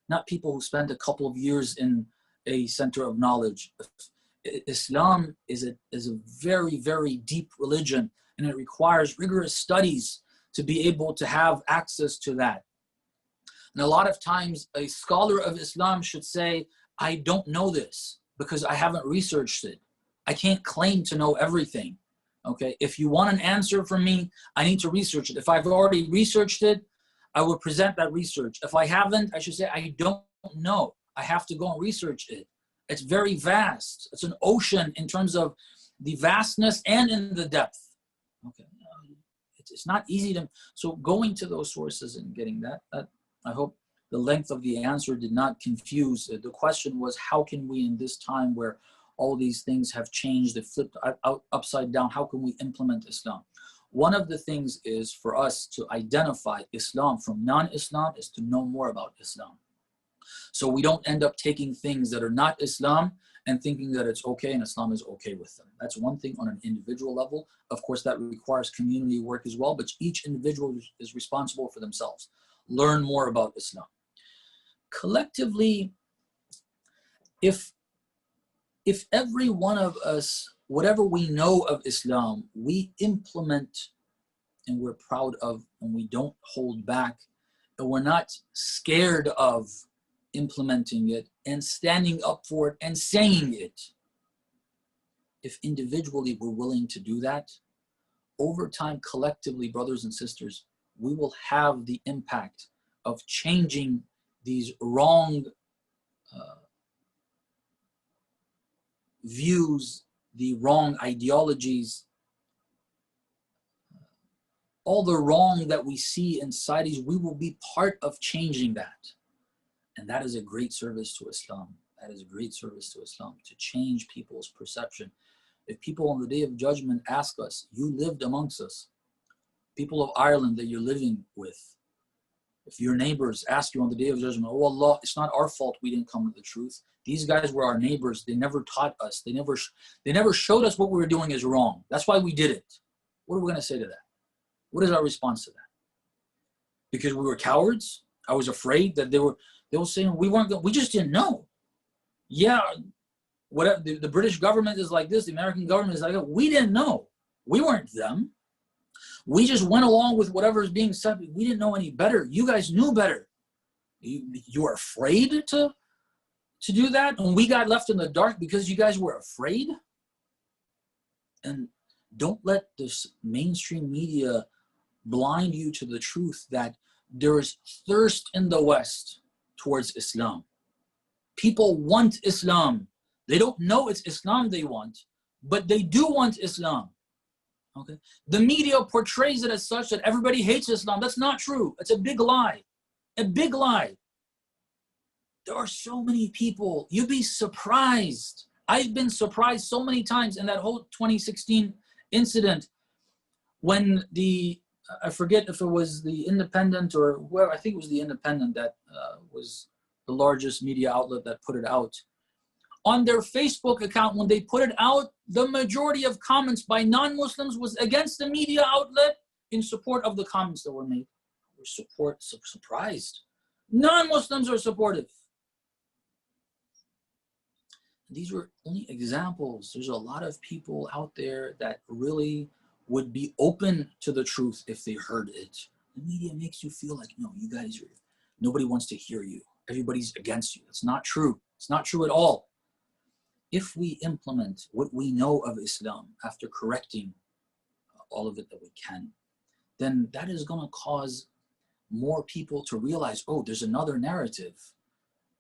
Speaker 4: not people who spend a couple of years in a center of knowledge. Islam is a very, very deep religion, and it requires rigorous studies to be able to have access to that. And a lot of times a scholar of Islam should say, I don't know this because I haven't researched it. I can't claim to know everything. Okay, if you want an answer from me, I need to research it. If I've already researched it, I will present that research. If I haven't, I should say I don't know. I have to go and research it. It's very vast. It's an ocean in terms of the vastness and in the depth. Okay, it's not easy to, so going to those sources and getting that, I hope the length of the answer did not confuse. The question was, how can we in this time where all these things have changed, they flipped upside down, how can we implement Islam? One of the things is for us to identify Islam from non-Islam is to know more about Islam. So we don't end up taking things that are not Islam and thinking that it's okay and Islam is okay with them. That's one thing on an individual level. Of course, that requires community work as well, but each individual is responsible for themselves. Learn more about Islam. Collectively, if every one of us, whatever we know of Islam, we implement and we're proud of, and we don't hold back, and we're not scared of implementing it and standing up for it and saying it. If individually we're willing to do that, over time, collectively, brothers and sisters, we will have the impact of changing these wrong views, the wrong ideologies, all the wrong that we see in societies. We will be part of changing that. And that is a great service to Islam. That is a great service to Islam, to change people's perception. If people on the Day of Judgment ask us, you lived amongst us, people of Ireland that you're living with, if your neighbors ask you on the Day of Judgment, oh Allah, it's not our fault we didn't come to the truth. These guys were our neighbors. They never taught us. They never showed us what we were doing is wrong. That's why we did it. What are we going to say to that? What is our response to that? Because we were cowards? I was afraid that they were saying we just didn't know. Yeah, whatever, the British government is like this, the American government is like that. We didn't know. We weren't them. We just went along with whatever is being said. We didn't know any better. You guys knew better. You were afraid to do that, and we got left in the dark because you guys were afraid. And don't let this mainstream media blind you to the truth that there is thirst in the West towards Islam. People want Islam. They don't know it's Islam they want, but they do want Islam. Okay? The media portrays it as such that everybody hates Islam. That's not true. It's a big lie. A big lie. There are so many people. You'd be surprised. I've been surprised so many times in that whole 2016 incident when I forget if it was the Independent or whoever, I think it was the Independent that was the largest media outlet that put it out. On their Facebook account, when they put it out, the majority of comments by non-Muslims was against the media outlet in support of the comments that were made. We're surprised. Non-Muslims are supportive. These were only examples. There's a lot of people out there that really would be open to the truth if they heard it. The media makes you feel like, no, you guys are, nobody wants to hear you. Everybody's against you. It's not true. It's not true at all. If we implement what we know of Islam after correcting all of it that we can, then that is going to cause more people to realize, oh, there's another narrative.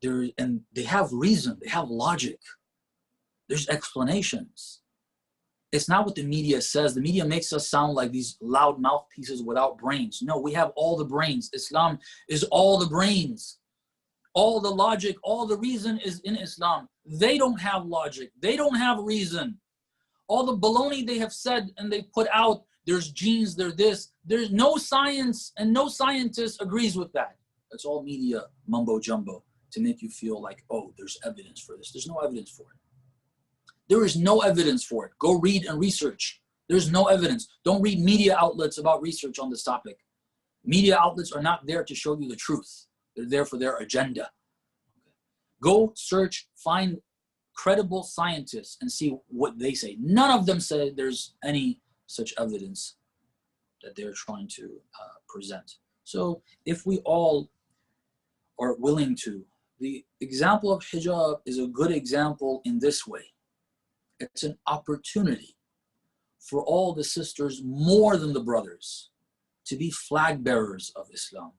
Speaker 4: And they have reason, they have logic. There's explanations. It's not what the media says. The media makes us sound like these loud mouthpieces without brains. No, we have all the brains. Islam is all the brains. All the logic, all the reason is in Islam. They don't have logic. They don't have reason. All the baloney they have said and they put out, there's genes, there's this. There's no science and no scientist agrees with that. That's all media mumbo jumbo to make you feel like, oh, there's evidence for this. There's no evidence for it. There is no evidence for it. Go read and research. There's no evidence. Don't read media outlets about research on this topic. Media outlets are not there to show you the truth. They're there for their agenda. Go search, find credible scientists and see what they say. None of them say there's any such evidence that they're trying to present. So if we all are willing to, the example of hijab is a good example in this way. It's an opportunity. for all the sisters more than the brothers to be flag bearers of Islam.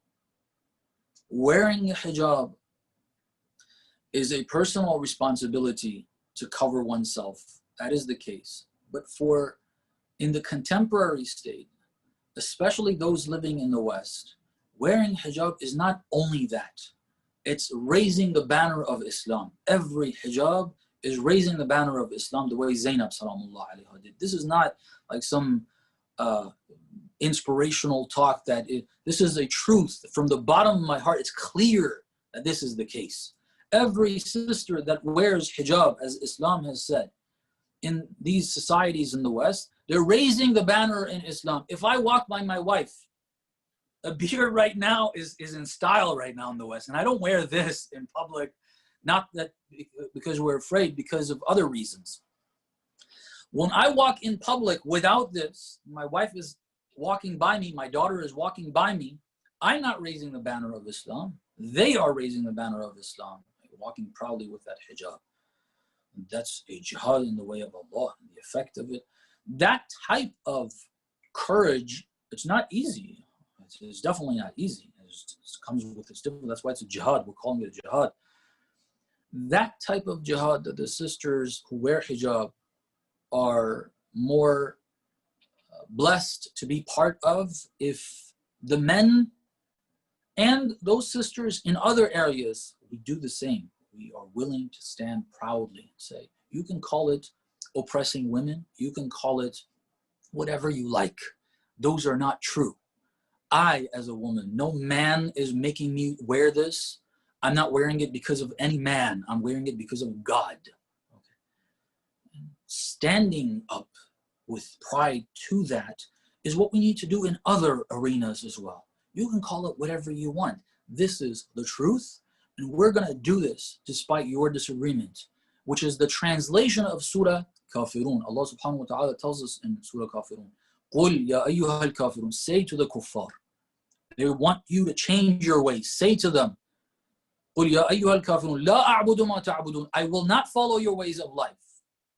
Speaker 4: Wearing a hijab is a personal responsibility to cover oneself. That is the case. But in the contemporary state, especially those living in the West, wearing hijab is not only that. It's raising the banner of Islam. Every hijab is raising the banner of Islam the way Zainab salamullah alayha did. This is not like some inspirational talk. This is a truth. From the bottom of my heart, it's clear that this is the case. Every sister that wears hijab, as Islam has said, in these societies in the West, they're raising the banner in Islam. If I walk by my wife, a beard right now is in style right now in the West. And I don't wear this in public, not that because we're afraid, because of other reasons. When I walk in public without this, my wife is walking by me, my daughter is walking by me, I'm not raising the banner of Islam. They are raising the banner of Islam, walking proudly with that hijab. That's a jihad in the way of Allah, and the effect of it. That type of courage, it's not easy. It's definitely not easy. It comes with its different. That's why it's a jihad. We're calling it a jihad. That type of jihad that the sisters who wear hijab are more blessed to be part of, if the men and those sisters in other areas, we do the same. We are willing to stand proudly and say, you can call it oppressing women, you can call it whatever you like. Those are not true. I, as a woman, no man is making me wear this. I'm not wearing it because of any man. I'm wearing it because of God. Okay. Standing up with pride to that is what we need to do in other arenas as well. You can call it whatever you want. This is the truth, and we're going to do this despite your disagreement, which is the translation of Surah Kafirun. Allah subhanahu wa ta'ala tells us in Surah Kafirun, قُلْ يَا أَيُّهَا الْكَافِرُونَ, say to the kuffar. They want you to change your ways. Say to them, قُلْ يَا أَيُّهَا الْكَافِرُونَ لَا أَعْبُدُ مَا تَعْبُدُونَ, I will not follow your ways of life.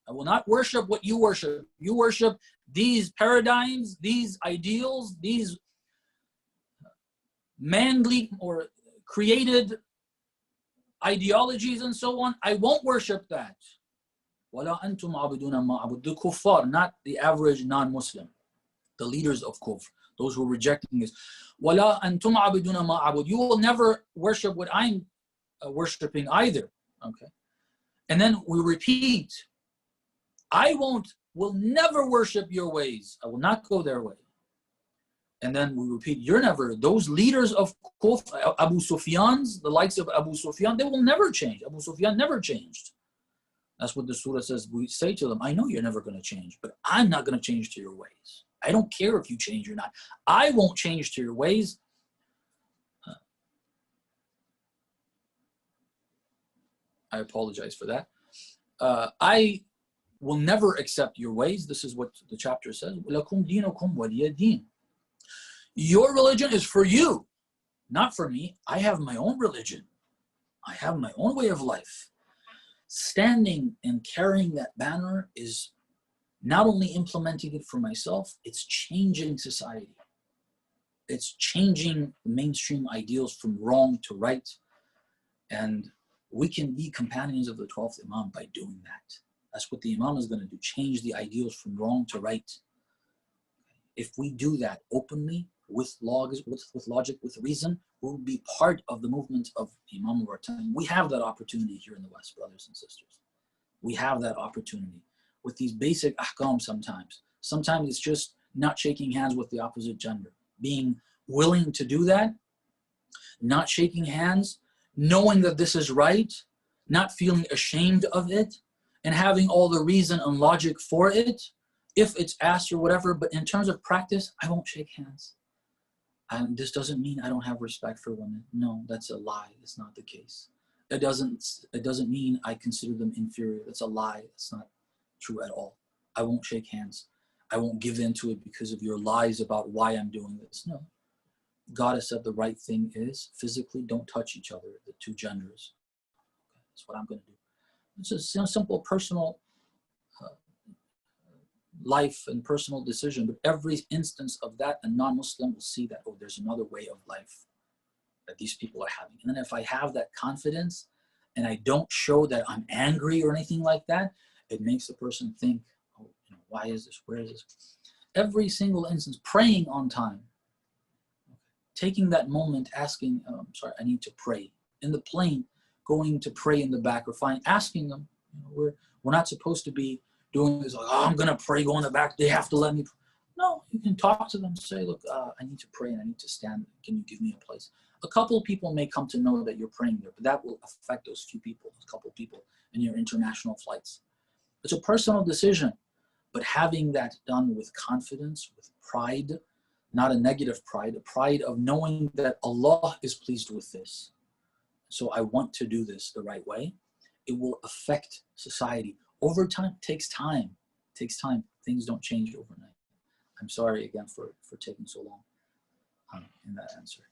Speaker 4: I will not worship what you worship. You worship these paradigms, these ideals, these manly or created ideologies and so on. I won't worship that. وَلَا أَنْتُمْ عَبِدُونَ مَا عَبُدُ, the kuffar, not the average non-Muslim, the leaders of kufr, those who are rejecting this. وَلَا أَنْتُمْ عَبِدُونَ مَا عَبُدُ, you will never worship what I'm worshiping either. Okay, and then we repeat, I will never worship your ways. I will not go their way. And then we repeat, you're never, those leaders of kufr, Abu Sufyan's, the likes of Abu Sufyan, they will never change. Abu Sufyan never changed. That's what the surah says. We say to them, I know you're never going to change, but I'm not going to change to your ways. I don't care if you change or not. I won't change to your ways. I apologize for that. I will never accept your ways. This is what the chapter says. لَكُمْ دِينُكُمْ وَلِيَ دِينٍ. Your religion is for you, not for me. I have my own religion. I have my own way of life. Standing and carrying that banner is not only implementing it for myself, it's changing society. It's changing the mainstream ideals from wrong to right. And we can be companions of the 12th Imam by doing that. That's what the Imam is going to do, change the ideals from wrong to right. If we do that openly, with logic, with reason, we'll be part of the movement of the Imam of our time. We have that opportunity here in the West, brothers and sisters. We have that opportunity with these basic ahkam sometimes. Sometimes it's just not shaking hands with the opposite gender. Being willing to do that, not shaking hands, knowing that this is right, not feeling ashamed of it, and having all the reason and logic for it, if it's asked or whatever. But in terms of practice, I won't shake hands. And this doesn't mean I don't have respect for women. No, that's a lie. It's not the case. It doesn't mean I consider them inferior. That's a lie. That's not true at all. I won't shake hands. I won't give in to it because of your lies about why I'm doing this. No. God has said the right thing is physically don't touch each other, the two genders. That's what I'm going to do. It's a simple personal life and personal decision, but every instance of that, a non-Muslim will see that, oh, there's another way of life that these people are having. And then if I have that confidence and I don't show that I'm angry or anything like that, it makes the person think, oh, you know, why is this? Where is this? Every single instance, praying on time, taking that moment, asking, sorry, I need to pray. In the plane, going to pray in the back, or asking them, you know, we're not supposed to be doing this like, oh, I'm gonna pray, go in the back, they have to let me. No, you can talk to them, say, look, I need to pray and I need to stand. Can you give me a place? A couple of people may come to know that you're praying there, but that will affect those few people, a couple of people in your international flights. It's a personal decision, but having that done with confidence, with pride, not a negative pride, a pride of knowing that Allah is pleased with this. So I want to do this the right way. It will affect society. Over time, it takes time. It takes time. Things don't change overnight. I'm sorry again for taking so long in that answer.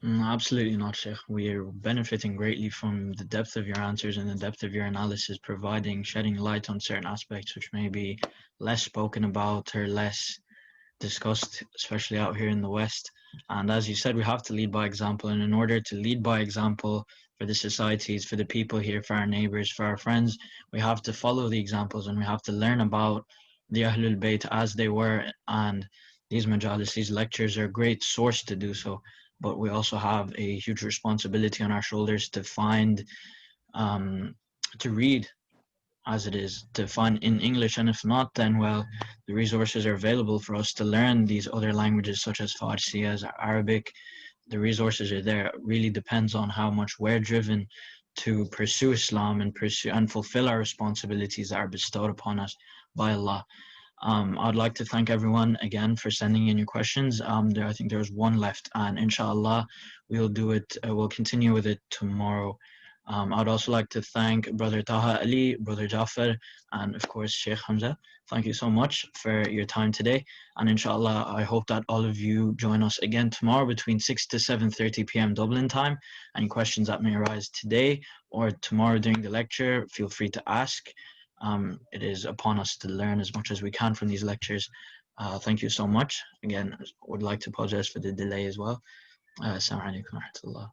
Speaker 1: Absolutely not, Shaykh. We are benefiting greatly from the depth of your answers and the depth of your analysis, shedding light on certain aspects which may be less spoken about or less discussed, especially out here in the West. And as you said, we have to lead by example. And in order to lead by example for the societies, for the people here, for our neighbors, for our friends, we have to follow the examples and we have to learn about the Ahlul Bayt as they were. And these majalis, these lectures are a great source to do so. But we also have a huge responsibility on our shoulders to find, to read as it is, to find in English. And if not, then, well, the resources are available for us to learn these other languages such as Farsi, as Arabic. The resources are there. It really depends on how much we're driven to pursue Islam and fulfill our responsibilities that are bestowed upon us by Allah. I'd like to thank everyone again for sending in your questions. I think there's one left, and inshallah we'll do it. We'll continue with it tomorrow. I'd also like to thank Brother Taha Ali, Brother Jafar, and of course Shaykh Hamza. Thank you so much for your time today, and inshallah I hope that all of you join us again tomorrow between 6 to 7:30 p.m. Dublin time. Any questions that may arise today or tomorrow during the lecture, feel free to ask. It is upon us to learn as much as we can from these lectures. Thank you so much. Again, I would like to apologize for the delay as well. Assalamu alaikum wa rahmatullah.